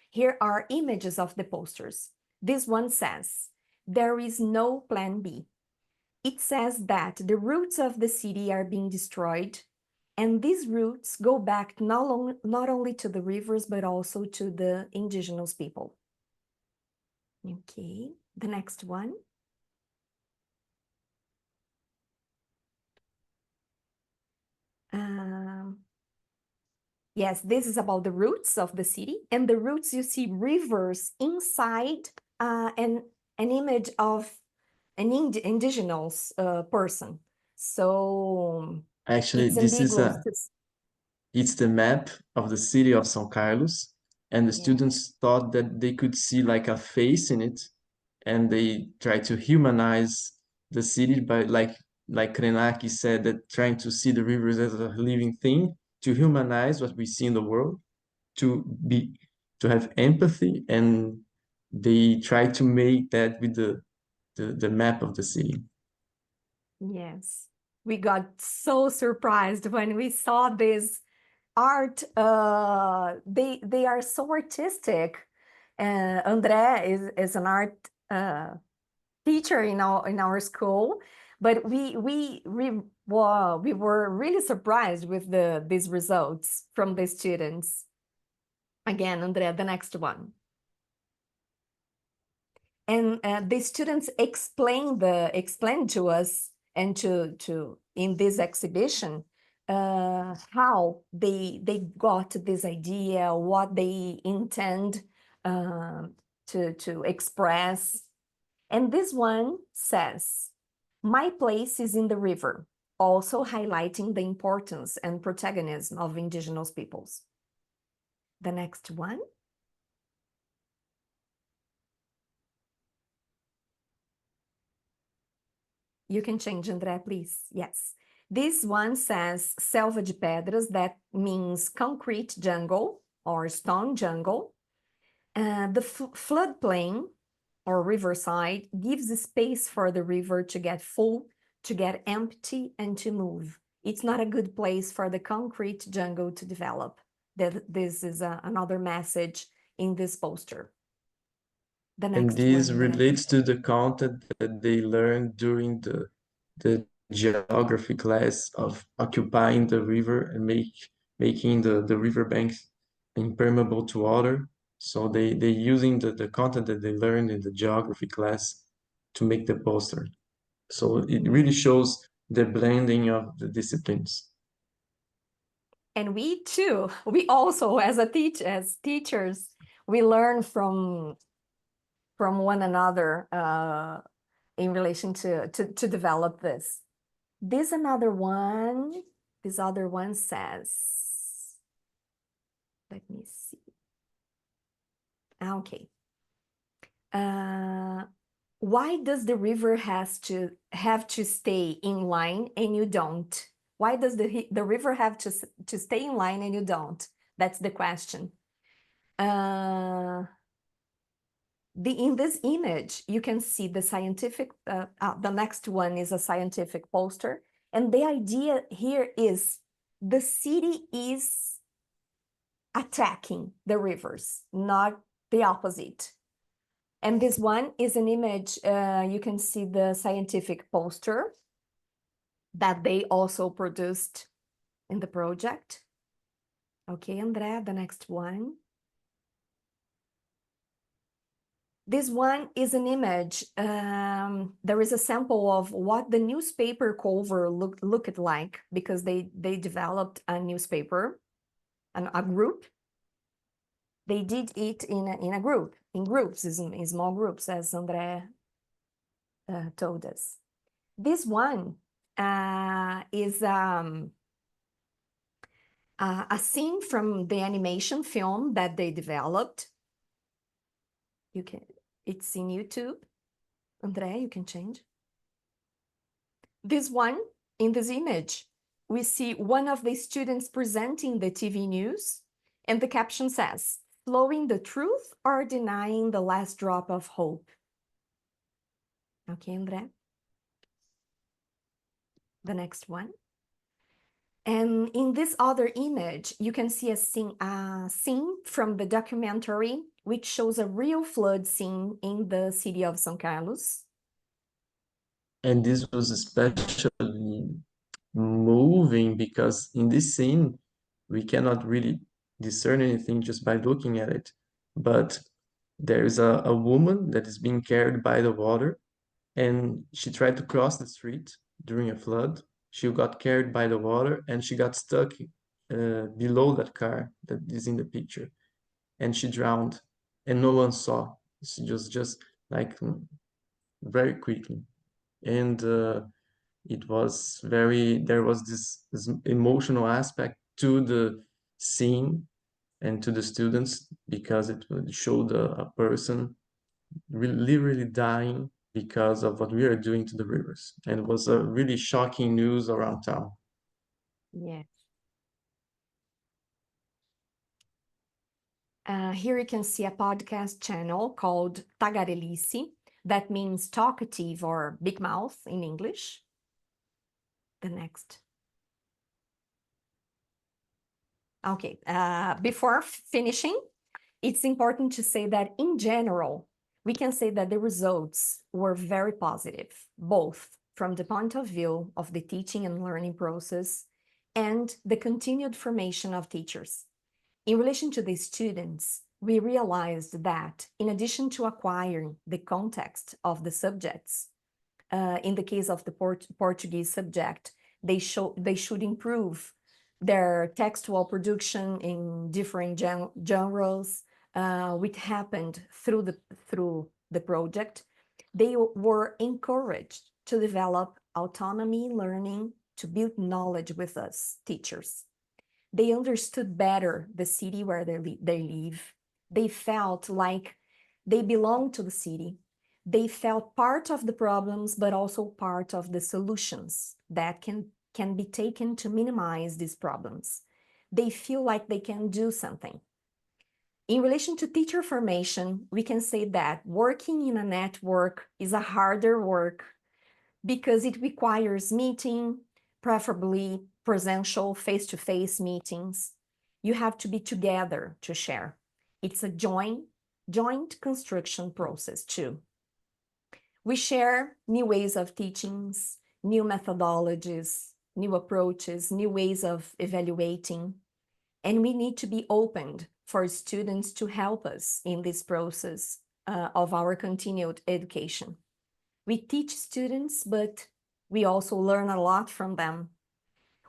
[SPEAKER 3] here are images of the posters. This one says, there is no plan B. It says that the roots of the city are being destroyed, and these roots go back not only to the rivers, but also to the indigenous people. Okay, the next one. Yes, this is about the roots of the city, and the roots, you see rivers inside an image of an indigenous person. So
[SPEAKER 2] Actually, this is it's the map of the city of São Carlos, and the students thought that they could see like a face in it, and they tried to humanize the city by like Krenak said, that trying to see the rivers as a living thing, to humanize what we see in the world, to have empathy, and they try to make that with the map of the city.
[SPEAKER 3] Yes, we got so surprised when we saw this art. They are so artistic. André is an art teacher in our school, but we were really surprised with these results from the students. Again, André, the next one. And the students explained to us and to in this exhibition how they got this idea, what they intend to express. And this one says, "My place is in the river," also highlighting the importance and protagonism of indigenous peoples. The next one. You can change, André, please. Yes. This one says selva de pedras, that means concrete jungle or stone jungle. The floodplain or riverside gives a space for the river to get full, to get empty, and to move. It's not a good place for the concrete jungle to develop. This is another message in this poster. The
[SPEAKER 2] And
[SPEAKER 3] next
[SPEAKER 2] this
[SPEAKER 3] one,
[SPEAKER 2] relates to the content that they learned during the geography class of occupying the river and making the riverbanks impermeable to water. So they using the content that they learned in the geography class to make the poster. So it really shows the blending of the disciplines.
[SPEAKER 3] And we too, we also as teachers, we learn from one another in relation to develop this. This other one says, let me see. Okay. Why does the river have to stay in line and you don't? Why does the river have to stay in line and you don't? That's the question. In this image, you can see the scientific, the next one is a scientific poster. And the idea here is the city is attacking the rivers, not the opposite. And this one is an image, you can see the scientific poster that they also produced in the project. Okay, André, the next one. This one is an image. There is a sample of what the newspaper cover looked like, because they developed a newspaper, a group. They did it in groups, in small groups, as André told us. This one is a scene from the animation film that they developed. It's in YouTube. André, you can change. This one, in this image, we see one of the students presenting the TV news, and the caption says, "Flowing the truth or denying the last drop of hope." Okay, André. The next one. And in this other image, you can see a scene from the documentary, which shows a real flood scene in the city of São Carlos.
[SPEAKER 2] And this was especially moving because in this scene, we cannot really discern anything just by looking at it. But there is a woman that is being carried by the water, and she tried to cross the street during a flood. She got carried by the water and she got stuck below that car that is in the picture, and she drowned, and no one saw. She just like very quickly, and there was this emotional aspect to the scene and to the students, because it showed a person literally dying because of what we are doing to the rivers. And it was a really shocking news around town.
[SPEAKER 3] Yeah. Here you can see a podcast channel called Tagarelice, that means talkative or big mouth in English. The next. Okay, before finishing, it's important to say that in general, we can say that the results were very positive, both from the point of view of the teaching and learning process and the continued formation of teachers. In relation to the students, we realized that in addition to acquiring the context of the subjects, in the case of the Portuguese subject, they should improve their textual production in different genres, which happened through the project. They were encouraged to develop autonomy learning, to build knowledge with us, teachers. They understood better the city where they live. They felt like they belonged to the city. They felt part of the problems, but also part of the solutions that can be taken to minimize these problems. They feel like they can do something. In relation to teacher formation, we can say that working in a network is a harder work because it requires meeting, preferably presential face-to-face meetings. You have to be together to share. It's a joint construction process too. We share new ways of teachings, new methodologies, new approaches, new ways of evaluating, and we need to be opened for students to help us in this process of our continued education. We teach students, but we also learn a lot from them.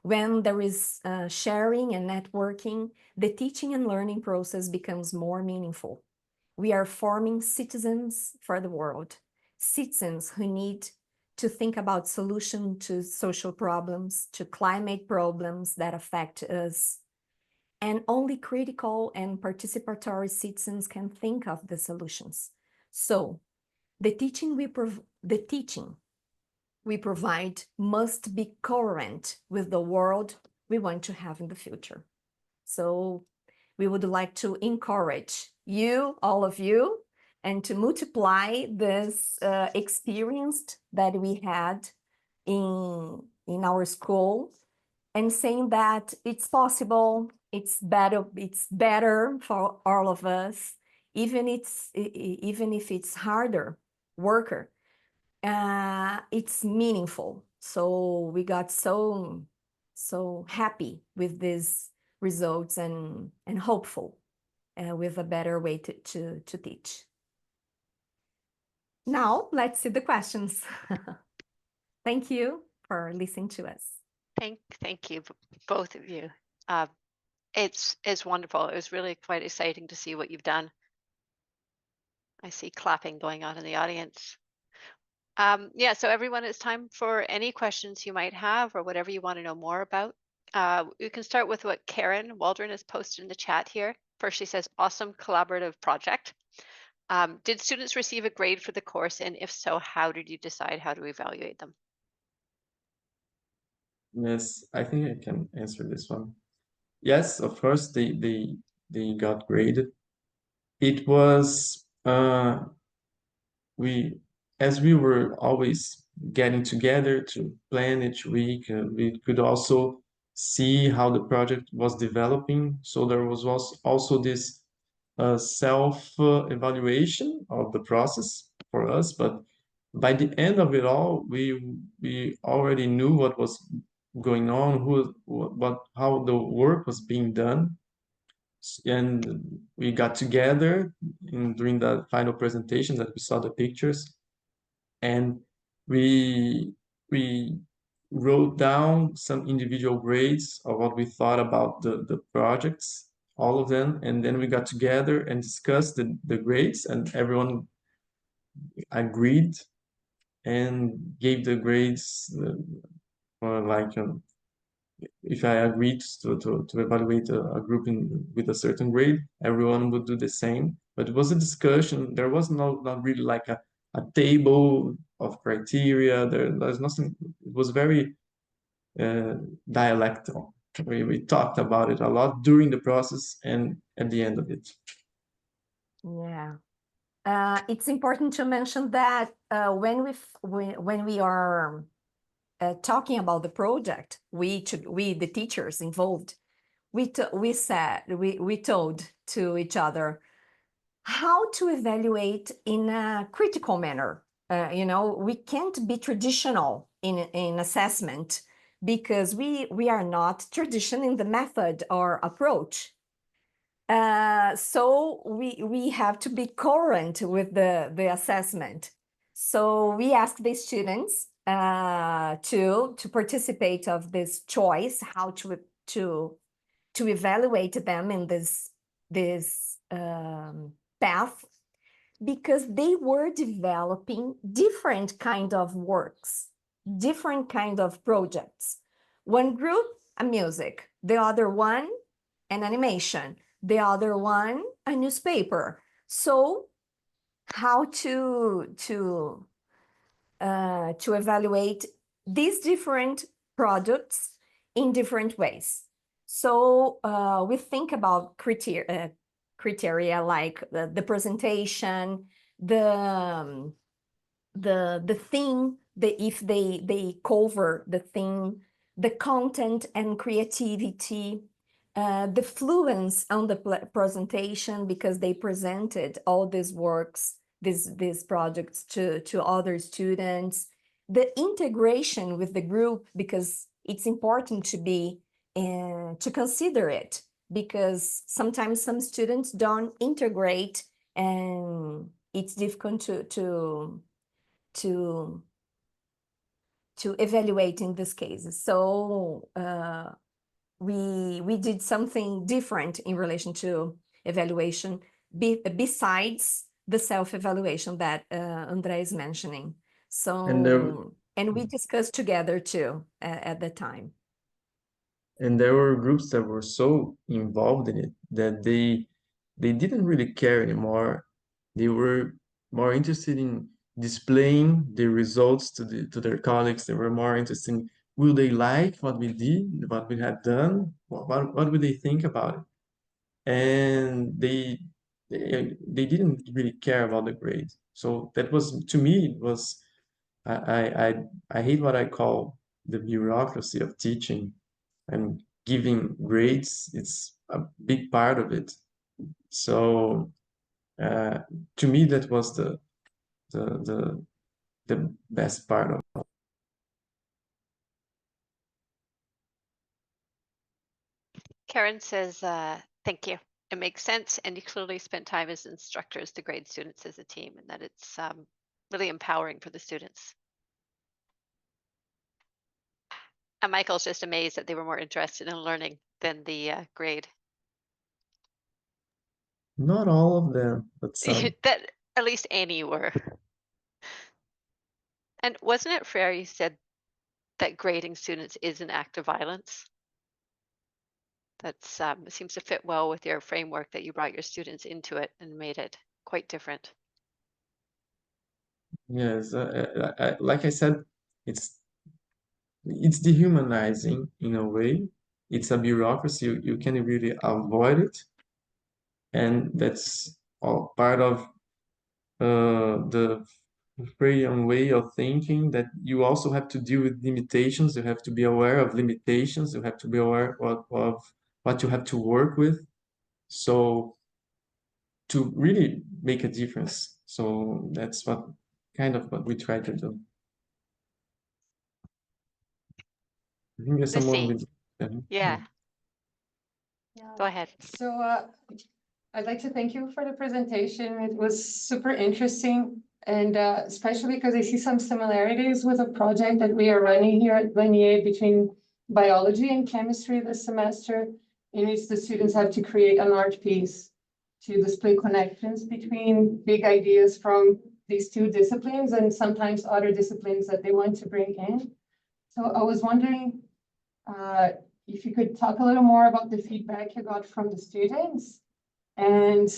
[SPEAKER 3] When there is sharing and networking, the teaching and learning process becomes more meaningful. We are forming citizens for the world, citizens who need to think about solutions to social problems, to climate problems that affect us. And only critical and participatory citizens can think of the solutions. So the teaching we provide must be coherent with the world we want to have in the future. So we would like to encourage you, all of you, and to multiply this experience that we had in our school, and saying that it's possible, it's better for all of us, even if it's harder worker, it's meaningful. So we got so happy with these results and hopeful with a better way to teach. Now let's see the questions. Thank you for listening to us.
[SPEAKER 1] Thank you, both of you. It's wonderful. It was really quite exciting to see what you've done. I see clapping going on in the audience. Yeah, so everyone, it's time for any questions you might have or whatever you want to know more about. You can start with what Karen Waldron has posted in the chat here. First, she says, awesome collaborative project. Did students receive a grade for the course? And if so, how did you decide how to evaluate them?
[SPEAKER 2] Yes, I think I can answer this one. Yes, of course, they got graded. It was as we were always getting together to plan each week, we could also see how the project was developing. So there was also this self-evaluation of the process for us. But by the end of it all, we already knew what was going on, how the work was being done. And we got together during the final presentation that we saw the pictures, and we wrote down some individual grades of what we thought about the projects, all of them, and then we got together and discussed the grades, and everyone agreed and gave the grades if I agreed to evaluate a group with a certain grade, everyone would do the same. But it was a discussion. There was not really like a table of criteria. There's nothing. It was very dialectical. We talked about it a lot during the process and at the end of it.
[SPEAKER 3] Yeah. It's important to mention that when we are talking about the project, we the teachers involved, we told to each other how to evaluate in a critical manner. We can't be traditional in assessment because we are not traditional in the method or approach. So we have to be current with the assessment. So we ask the students to participate of this choice, how to evaluate them in this path, because they were developing different kind of works, different kind of projects. One group, a music, the other one, an animation, the other one, a newspaper. So how to evaluate these different products in different ways. So we think about criteria like the presentation, the theme, if they cover the theme, the content and creativity, the fluence on the presentation because they presented all these works, these projects to other students, the integration with the group because it's important to be to consider it because sometimes some students don't integrate and it's difficult to evaluate in this case. So we did something different in relation to evaluation besides the self-evaluation that André is mentioning. So and we discussed together too at the time.
[SPEAKER 2] And there were groups that were so involved in it that they didn't really care anymore. They were more interested in displaying the results to their colleagues. They were more interested in will they like what we did, what we had done, what would they think about it? And they didn't really care about the grade. So that was, to me, it was I hate what I call the bureaucracy of teaching, and giving grades, it's a big part of it. So to me, that was the best part of it.
[SPEAKER 1] Karen says, thank you. It makes sense. And you clearly spent time as instructors to grade students as a team and that it's really empowering for the students. And Michael's just amazed that they were more interested in learning than the grade.
[SPEAKER 2] Not all of them, but some.
[SPEAKER 1] That at least any were. And wasn't it Freire you said that grading students is an act of violence? That's seems to fit well with your framework that you brought your students into it and made it quite different.
[SPEAKER 2] Yes, like I said, it's dehumanizing in a way. It's a bureaucracy. You can't really avoid it, and that's all part of the Freirian way of thinking, that you also have to deal with limitations. You have to be aware of limitations. You have to be aware of what you have to work with. So to really make a difference. So that's what we try to do. I think there's someone with.
[SPEAKER 1] Yeah. Go ahead.
[SPEAKER 6] So I'd like to thank you for the presentation. It was super interesting, and especially because I see some similarities with a project that we are running here at Vanier between biology and chemistry this semester, in which the students have to create an art piece to display connections between big ideas from these two disciplines and sometimes other disciplines that they want to bring in. So I was wondering if you could talk a little more about the feedback you got from the students. And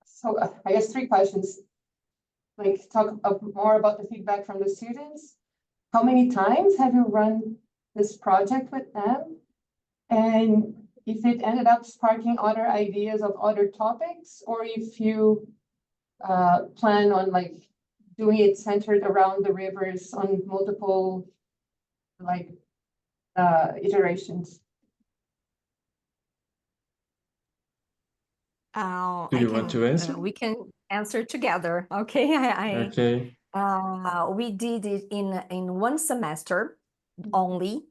[SPEAKER 6] so I guess 3 questions, like talk more about the feedback from the students. How many times have you run this project with them? And if it ended up sparking other ideas of other topics, or if you plan on like doing it centered around the rivers on multiple like iterations.
[SPEAKER 2] Do you want to answer?
[SPEAKER 3] We can answer together. Okay.
[SPEAKER 2] Okay.
[SPEAKER 3] We did it in one semester only,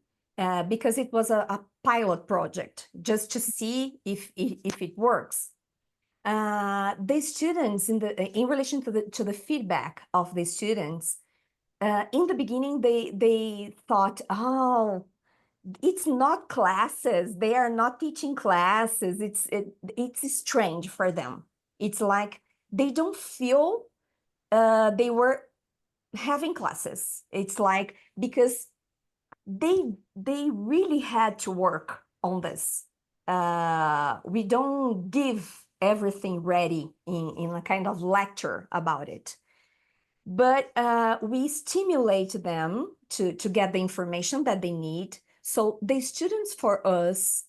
[SPEAKER 3] because it was a pilot project just to see if it works. The students in relation to the feedback of the students, in the beginning they thought, oh, it's not classes. They are not teaching classes. It's strange for them. It's like they don't feel they were having classes. It's like because they really had to work on this. We don't give everything ready in a kind of lecture about it. But we stimulate them to get the information that they need. So the students for us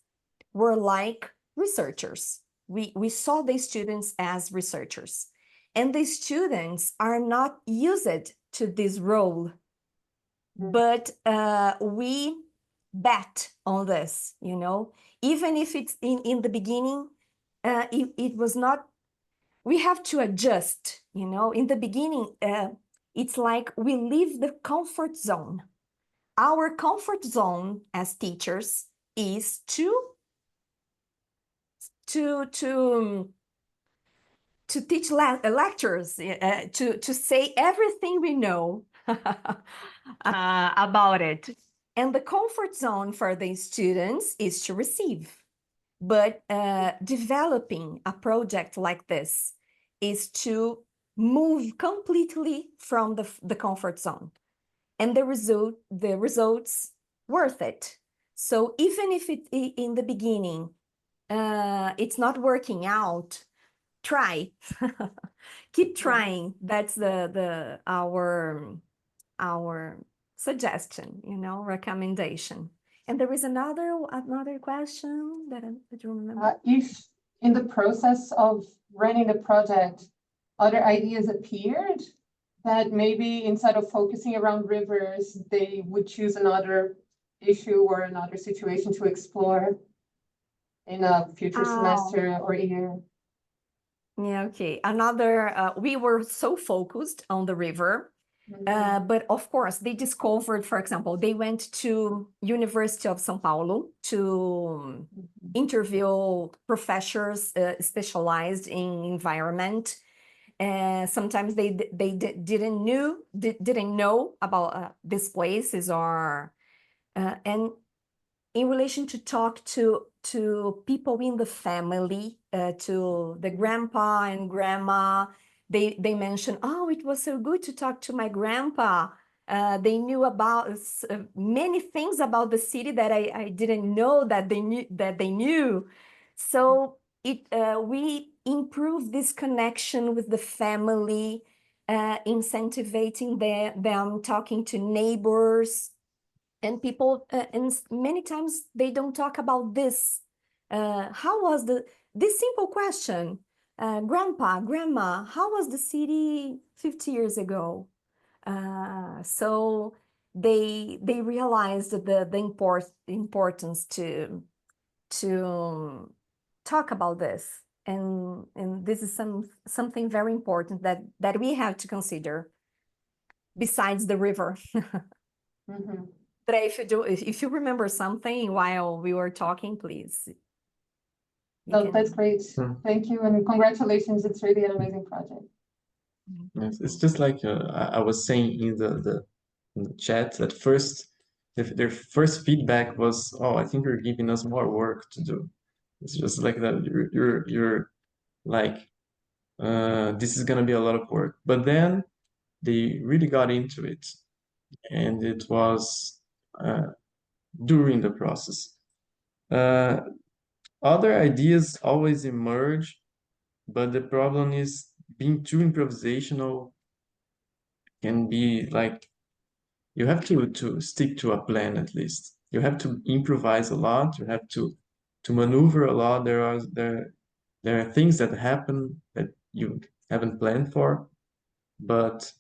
[SPEAKER 3] were like researchers. We saw the students as researchers. And the students are not used to this role, but we bet on this, you know, even if it's in the beginning, it was not, we have to adjust, you know, in the beginning, it's like we leave the comfort zone. Our comfort zone as teachers is to teach lectures, to say everything we know about it. And the comfort zone for the students is to receive. But developing a project like this is to move completely from the comfort zone. And the results worth it. So even if it in the beginning it's not working out, try. Keep trying. That's our suggestion, you know, recommendation. And there is another question that you remember.
[SPEAKER 6] If in the process of running the project, other ideas appeared that maybe instead of focusing around rivers, they would choose another issue or another situation to explore in a future semester or year.
[SPEAKER 3] Yeah, okay. Another, we were so focused on the river, but of course they discovered, for example, they went to University of São Paulo to interview professors specialized in environment. Sometimes they didn't know about these places, or and in relation to talk to people in the family, to the grandpa and grandma, they mentioned, oh, it was so good to talk to my grandpa. They knew about many things about the city that I didn't know that they knew. So we improved this connection with the family, incentivizing them talking to neighbors. And people, and many times they don't talk about this. How was this simple question, grandpa, grandma, how was the city 50 years ago? So they realized the importance to talk about this. And this is something very important that we have to consider besides the river. But if you remember something while we were talking, please.
[SPEAKER 6] Oh, that's great. Thank you, and congratulations. It's really an amazing project.
[SPEAKER 2] Yes, it's just like I was saying in the chat that first, if their first feedback was, oh, I think you're giving us more work to do. It's just like that. You're like, this is gonna be a lot of work. But then they really got into it, and it was during the process. Other ideas always emerge, but the problem is being too improvisational can be like, you have to stick to a plan at least. You have to improvise a lot. You have to maneuver a lot. There are things that happen that you haven't planned for, but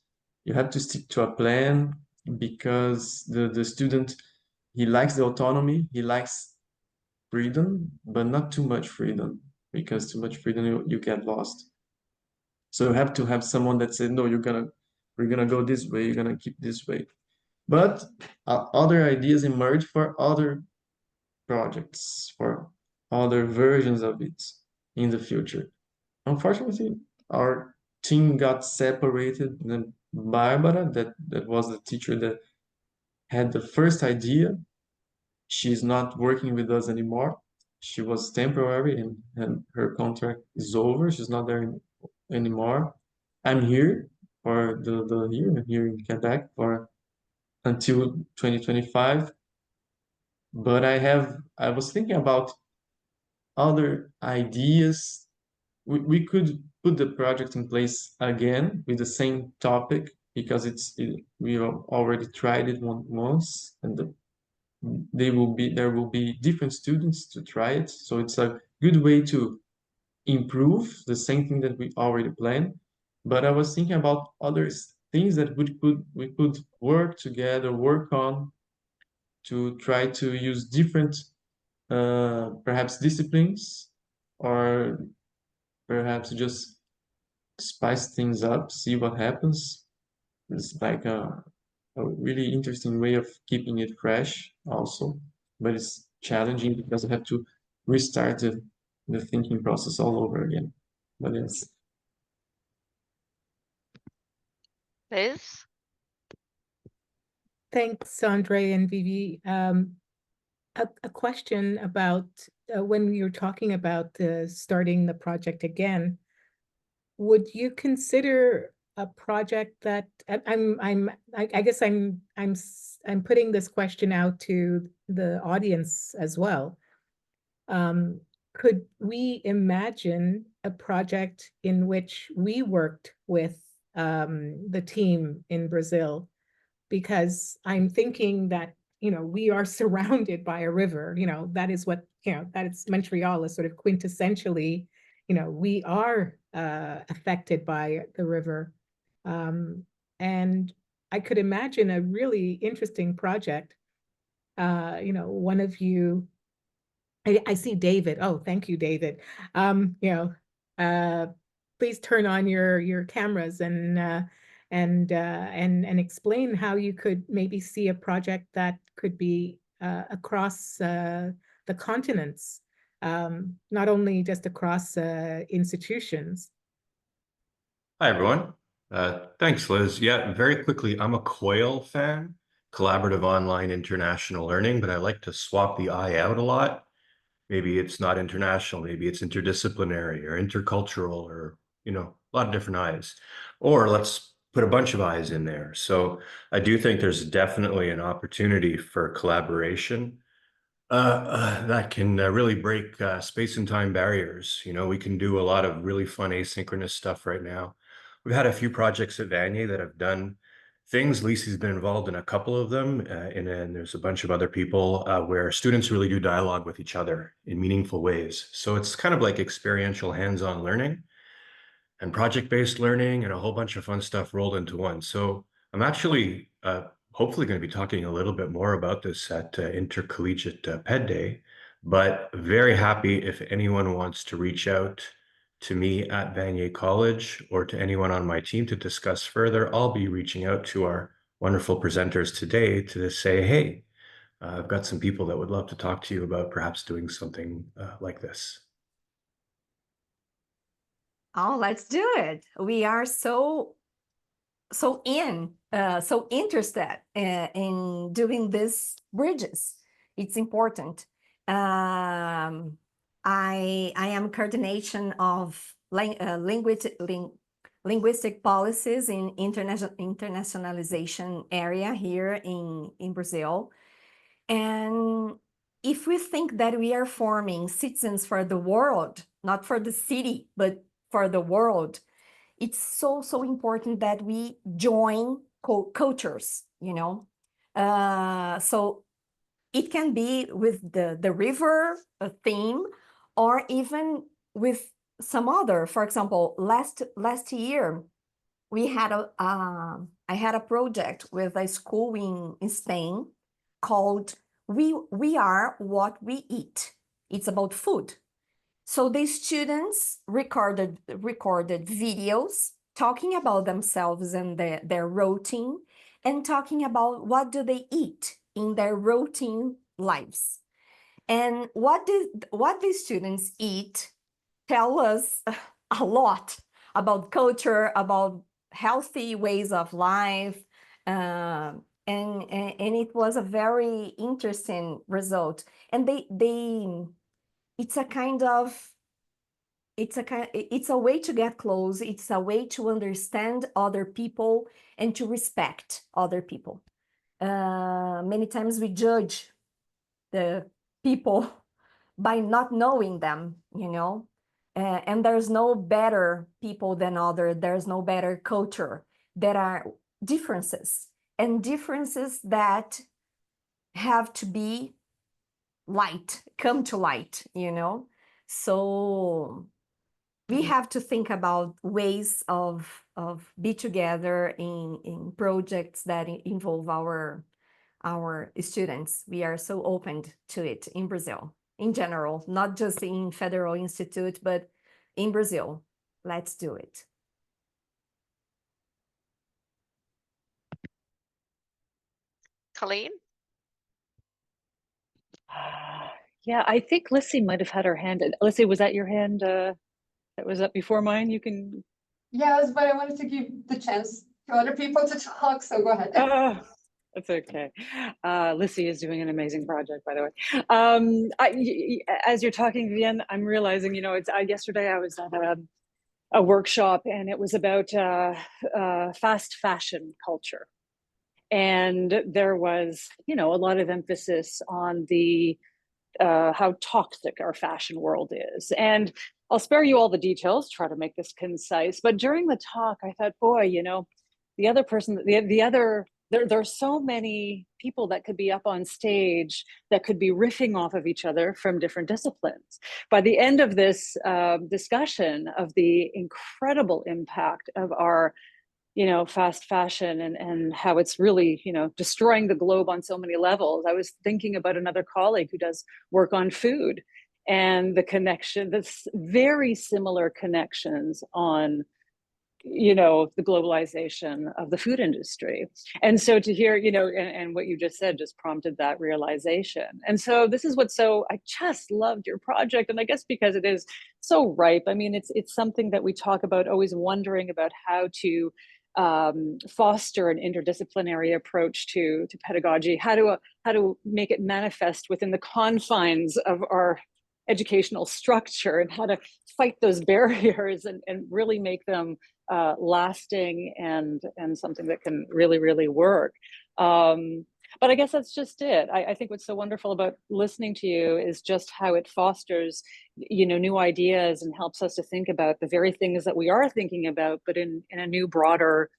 [SPEAKER 2] you have to stick to a plan because the student, he likes the autonomy, he likes freedom, but not too much freedom, because too much freedom you get lost. So you have to have someone that said, no, we're gonna go this way, you're gonna keep this way. But other ideas emerge for other projects, for other versions of it in the future. Unfortunately, our team got separated. And Barbara, that was the teacher that had the first idea, she's not working with us anymore. She was temporary, and her contract is over. She's not there anymore. I'm here for the year. I'm here in Quebec for until 2025. But I was thinking about other ideas. We could put the project in place again with the same topic, because we have already tried it once, and there will be different students to try it. So it's a good way to improve the same thing that we already planned. But I was thinking about other things that we could work together, work on, to try to use different perhaps disciplines, or perhaps just spice things up, see what happens. It's like a really interesting way of keeping it fresh also, but it's challenging because I have to restart the thinking process all over again. But yes.
[SPEAKER 1] Liz?
[SPEAKER 7] Thanks, Andre and Vivi. A question about when you're talking about starting the project again, would you consider a project that I guess I'm putting this question out to the audience as well. Could we imagine a project in which we worked with the team in Brazil? Because I'm thinking that, we are surrounded by a river, that is what, that is Montreal is sort of quintessentially, we are affected by the river. And I could imagine a really interesting project. One of you, I see David. Oh, thank you, David. Please turn on your cameras and explain how you could maybe see a project that could be across the continents, not only just across institutions.
[SPEAKER 8] Hi, everyone. Thanks, Liz. Yeah, very quickly, I'm a COIL fan, Collaborative Online International Learning, but I like to swap the I out a lot. Maybe it's not international, maybe it's interdisciplinary or intercultural, or, a lot of different I's. Or let's put a bunch of I's in there. So I do think there's definitely an opportunity for collaboration that can really break space and time barriers. We can do a lot of really fun asynchronous stuff right now. We've had a few projects at Vanier that have done things. Lisi's been involved in a couple of them, and then there's a bunch of other people where students really do dialogue with each other in meaningful ways. So it's kind of like experiential hands-on learning and project-based learning and a whole bunch of fun stuff rolled into one. So I'm actually hopefully going to be talking a little bit more about this at Intercollegiate Ped Day, but very happy if anyone wants to reach out to me at Vanier College or to anyone on my team to discuss further. I'll be reaching out to our wonderful presenters today to say, hey, I've got some people that would love to talk to you about perhaps doing something like this.
[SPEAKER 3] Oh, let's do it. We are so interested in doing these bridges. It's important. I am coordination of linguistic policies in internationalization area here in Brazil. And if we think that we are forming citizens for the world, not for the city, but for the world, it's so important that we join cultures, So it can be with the river theme, or even with some other. For example, last year, we had I had a project with a school in Spain called We Are What We Eat. It's about food. So the students recorded videos talking about themselves and their routine, and talking about what do they eat in their routine lives. And what the students eat tell us a lot about culture, about healthy ways of life, and it was a very interesting result. And it's a way to get close. It's a way to understand other people and to respect other people. Many times we judge the people by not knowing them, you know, and there's no better people than other. There's no better culture. There are differences, and differences that have to be come to light, you know. So we have to think about ways of be together in projects that involve our students. We are so open to it in Brazil in general, not just in Federal Institute, but in Brazil. Let's do it.
[SPEAKER 1] Colleen?
[SPEAKER 9] Yeah, I think Lissy might have had her hand. Lissy, was that your hand that was up before mine? You can.
[SPEAKER 6] Yes, but I wanted to give the chance to other people to talk, so go ahead.
[SPEAKER 9] Oh, that's okay. Lissy is doing an amazing project, by the way. As you're talking, Vivian, I'm realizing, you know, yesterday I was at a workshop, and it was about fast fashion culture. And there was, you know, a lot of emphasis on the how toxic our fashion world is. And I'll spare you all the details, try to make this concise. But during the talk, I thought, boy, you know, the other person, there are so many people that could be up on stage that could be riffing off of each other from different disciplines. By the end of this discussion of the incredible impact of our, you know, fast fashion and how it's really, you know, destroying the globe on so many levels, I was thinking about another colleague who does work on food, and the connection, this very similar connections on, you know, the globalization of the food industry. And so to hear, you know, and what you just said just prompted that realization. And so this is I just loved your project. And I guess because it is so ripe, I mean, it's something that we talk about, always wondering about how to foster an interdisciplinary approach to pedagogy, how to make it manifest within the confines of our educational structure, and how to fight those barriers and really make them lasting and something that can really, really work. But I guess that's just it. I think what's so wonderful about listening to you is just how it fosters, you know, new ideas and helps us to think about the very things that we are thinking about, but in a new, broader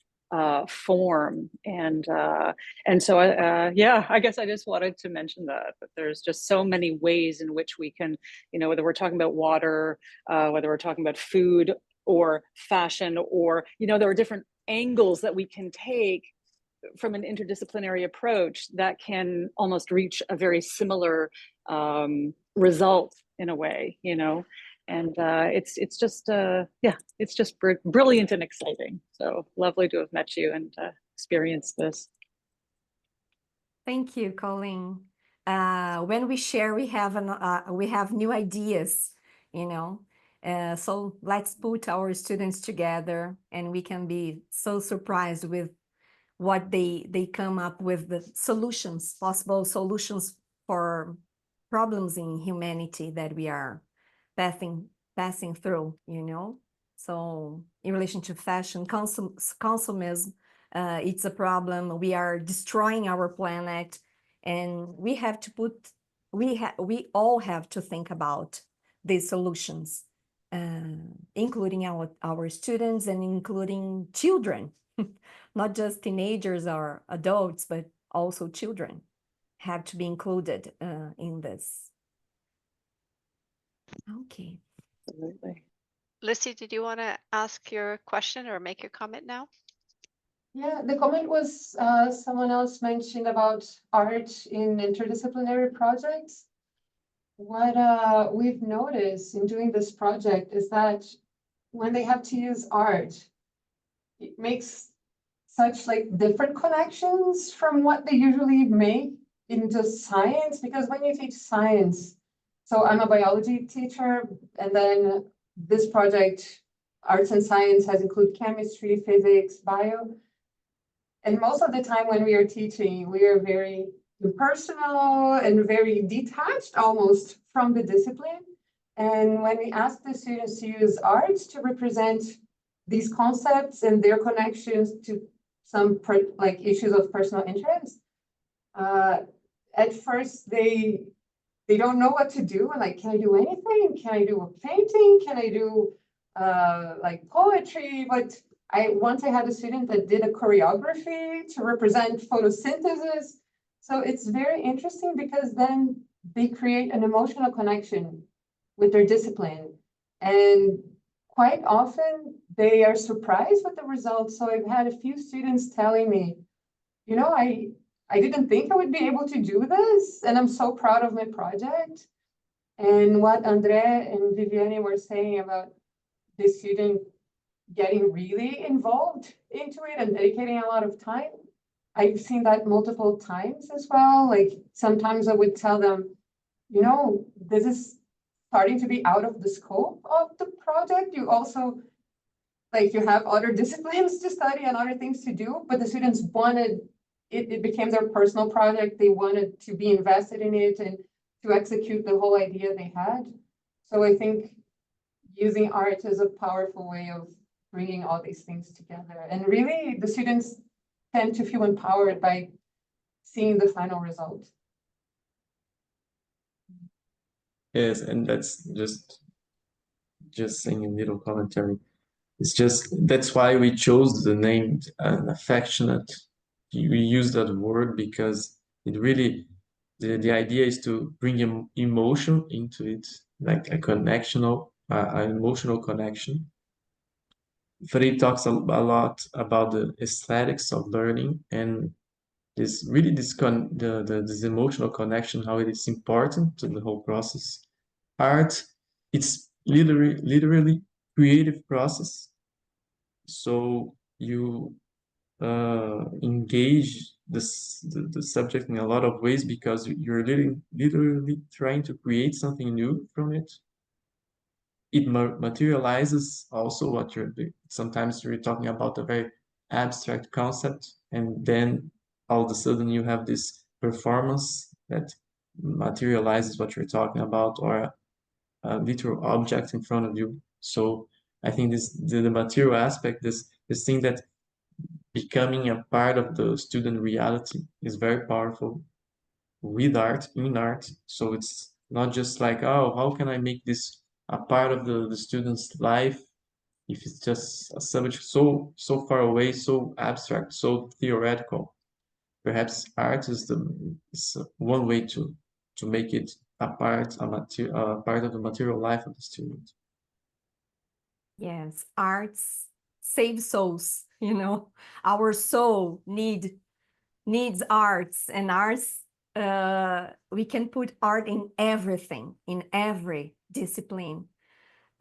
[SPEAKER 9] form. And so yeah, I guess I just wanted to mention that there's just so many ways in which we can, you know, whether we're talking about water, whether we're talking about food or fashion, or, you know, there are different angles that we can take from an interdisciplinary approach that can almost reach a very similar result in a way, you know. And it's just yeah, it's just brilliant and exciting. So lovely to have met you and experienced this.
[SPEAKER 3] Thank you, Colleen. When we share, we have new ideas, you know. So let's put our students together, and we can be so surprised with what they come up with, the solutions, possible solutions for problems in humanity that we are passing through, you know. So in relation to fashion, consumism, it's a problem. We are destroying our planet, and we all have to think about these solutions, including our students and including children, not just teenagers or adults, but also children. have to be included in this. Okay.
[SPEAKER 9] Absolutely.
[SPEAKER 1] Lissy, did you want to ask your question or make your comment now?
[SPEAKER 6] Yeah, the comment was someone else mentioned about art in interdisciplinary projects. What we've noticed in doing this project is that when they have to use art, it makes such like different connections from what they usually make in just science. Because when you teach science, so I'm a biology teacher, and then this project, arts and science, has included chemistry, physics, bio. And most of the time when we are teaching, we are very impersonal and very detached almost from the discipline. And when we ask the students to use art to represent these concepts and their connections to some like issues of personal interest, at first they don't know what to do. Like, can I do anything? Can I do a painting? Can I do like poetry? But once I had a student that did a choreography to represent photosynthesis. So it's very interesting because then they create an emotional connection with their discipline. And quite often they are surprised with the results. So I've had a few students telling me, you know, I didn't think I would be able to do this, and I'm so proud of my project. And what André and Viviane were saying about the student getting really involved into it and dedicating a lot of time, I've seen that multiple times as well. Like sometimes I would tell them, you know, this is starting to be out of the scope of the project. You also, like, you have other disciplines to study and other things to do, but the students wanted it became their personal project. They wanted to be invested in it and to execute the whole idea they had. So I think using art is a powerful way of bringing all these things together. And really, the students tend to feel empowered by seeing the final result.
[SPEAKER 2] Yes, and that's just saying a little commentary. It's just, that's why we chose the name affectionate. We use that word because it really, the idea is to bring emotion into it, like a connectional, an emotional connection. Freire talks a lot about the aesthetics of learning and this really this emotional connection, how it is important to the whole process. Art, it's literally creative process. So you engage the subject in a lot of ways because you're literally trying to create something new from it. It materializes also what you're doing. Sometimes you're talking about a very abstract concept, and then all of a sudden you have this performance that materializes what you're talking about, or a literal object in front of you. So I think the material aspect, this thing that becoming a part of the student reality is very powerful with art, in art. So it's not just like, oh, how can I make this a part of the student's life if it's just a subject so far away, so abstract, so theoretical. Perhaps art is one way to make it a part of the material life of the student.
[SPEAKER 3] Yes, arts save souls, you know. Our soul needs arts, and arts, we can put art in everything, in every discipline.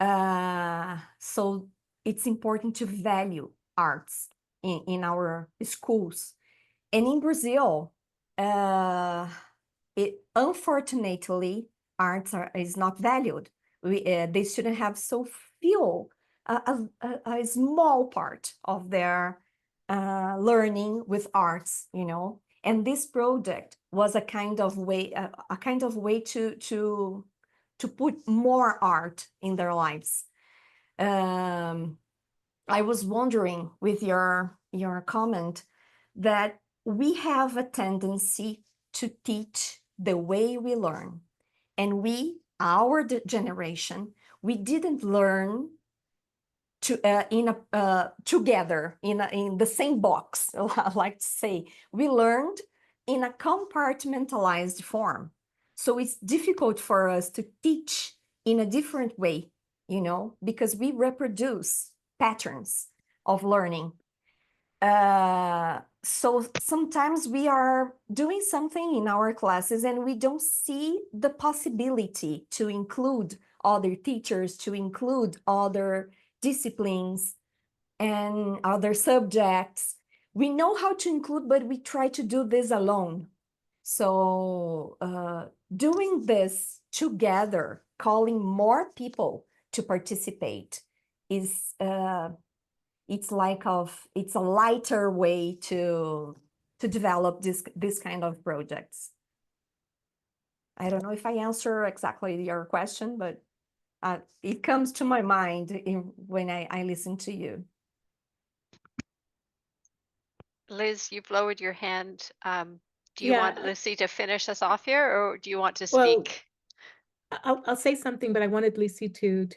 [SPEAKER 3] So it's important to value arts in our schools. And in Brazil, unfortunately, arts is not valued. They shouldn't have so few, a small part of their learning with arts, you know. And this project was a kind of way to put more art in their lives. I was wondering with your comment that we have a tendency to teach the way we learn, and our generation, we didn't learn together in the same box. I like to say we learned in a compartmentalized form. So it's difficult for us to teach in a different way, you know, because we reproduce patterns of learning. So sometimes we are doing something in our classes and we don't see the possibility to include other teachers, to include other disciplines and other subjects. We know how to include, but we try to do this alone. So doing this together, calling more people to participate is it's a lighter way to develop this kind of projects. I don't know if I answer exactly your question, but it comes to my mind when I listen to you.
[SPEAKER 1] Liz, you've lowered your hand. Do you
[SPEAKER 7] Yeah,
[SPEAKER 1] want Lucy to finish us off here, or do you want to
[SPEAKER 7] well,
[SPEAKER 1] speak?
[SPEAKER 7] I'll say something, but I wanted Lucy to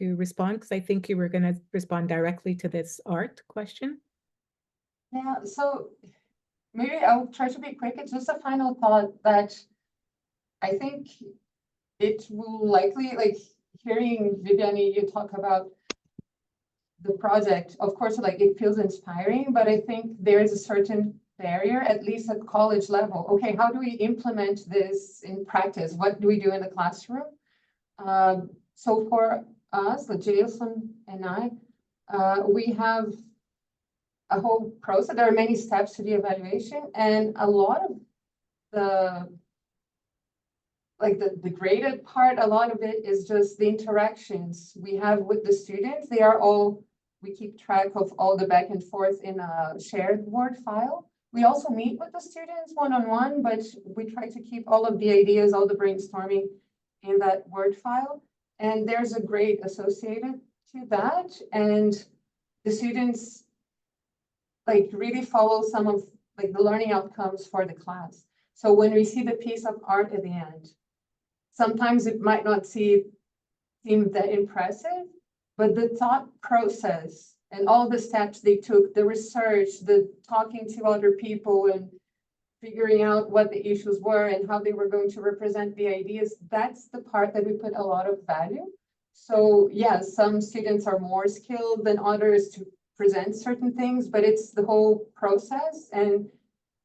[SPEAKER 7] respond because I think you were going to respond directly to this art question.
[SPEAKER 6] Yeah, so maybe I'll try to be quick. It's just a final thought that I think it will likely, like hearing Viviane, you talk about the project, of course, like it feels inspiring, but I think there is a certain barrier, at least at college level. Okay, how do we implement this in practice? What do we do in the classroom? So for us, the Jason and I, we have a whole process. There are many steps to the evaluation, and a lot of the graded part, a lot of it is just the interactions we have with the students. We keep track of all the back and forth in a shared Word file. We also meet with the students one-on-one, but we try to keep all of the ideas, all the brainstorming in that Word file. And there's a grade associated to that. And the students like really follow some of like the learning outcomes for the class. So when we see the piece of art at the end, sometimes it might not seem that impressive, but the thought process and all the steps they took, the research, the talking to other people and figuring out what the issues were and how they were going to represent the ideas, that's the part that we put a lot of value. So yeah, some students are more skilled than others to present certain things, but it's the whole process. And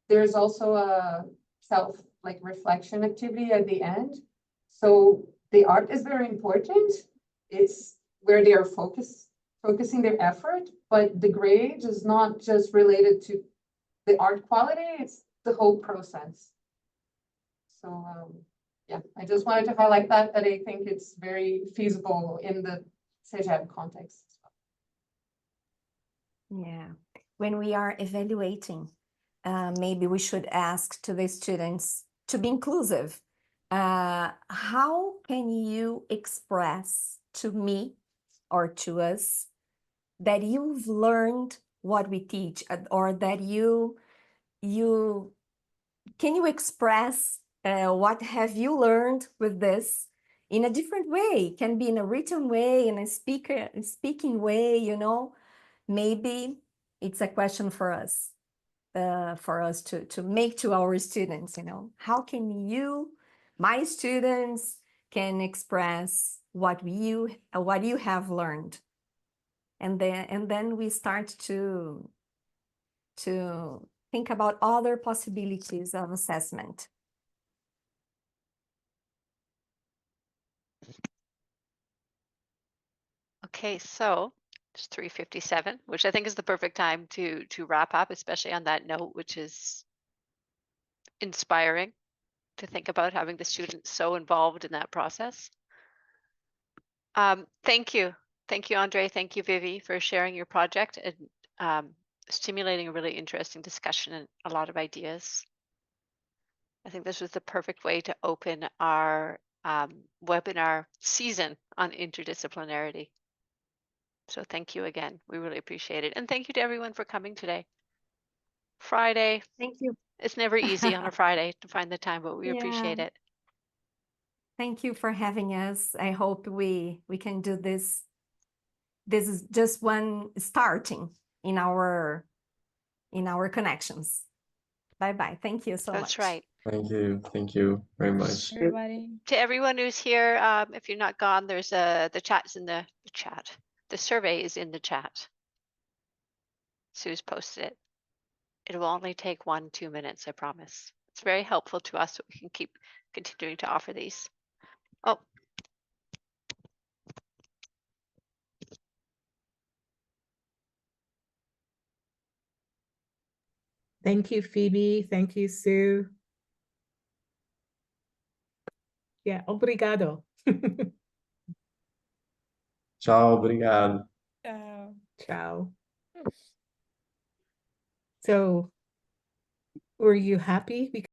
[SPEAKER 6] there's also a reflection activity at the end. So the art is very important. It's where they are focusing their effort, but the grade is not just related to the art quality, it's the whole process. So yeah, I just wanted to highlight that I think it's very feasible in the CEGEP context.
[SPEAKER 3] Yeah, when we are evaluating, maybe we should ask to the students to be inclusive. How can you express to me or to us that you've learned what we teach, or that can you express what have you learned with this in a different way? It can be in a written way, in a speaking way, you know. Maybe it's a question for us to make to our students, you know. How can you, my students, can express what you have learned, and then we start to think about other possibilities of assessment.
[SPEAKER 1] Okay, so it's 3:57, which I think is the perfect time to wrap up, especially on that note, which is inspiring to think about having the students so involved in that process. Thank you. Thank you, Andre. Thank you, Vivi, for sharing your project and stimulating a really interesting discussion and a lot of ideas. I think this was the perfect way to open our webinar season on interdisciplinarity. So thank you again. We really appreciate it. And thank you to everyone for coming today. Friday.
[SPEAKER 3] Thank you.
[SPEAKER 1] It's never easy on a Friday to find the time, but we appreciate it.
[SPEAKER 3] Thank you for having us. I hope we can do this. This is just one starting in our connections. Bye-bye. Thank you so much.
[SPEAKER 1] That's right.
[SPEAKER 2] Thank you very much.
[SPEAKER 9] Everybody.
[SPEAKER 1] To everyone who's here, if you're not gone, there's the chat's in the chat. The survey is in the chat. Sue's posted it. It will only take 1-2 minutes, I promise. It's very helpful to us so we can keep continuing to offer these. Oh,
[SPEAKER 7] Thank you, Phoebe. Thank you, Sue. Yeah, obrigado.
[SPEAKER 2] Tchau, obrigado.
[SPEAKER 7] Ciao. So, were you happy?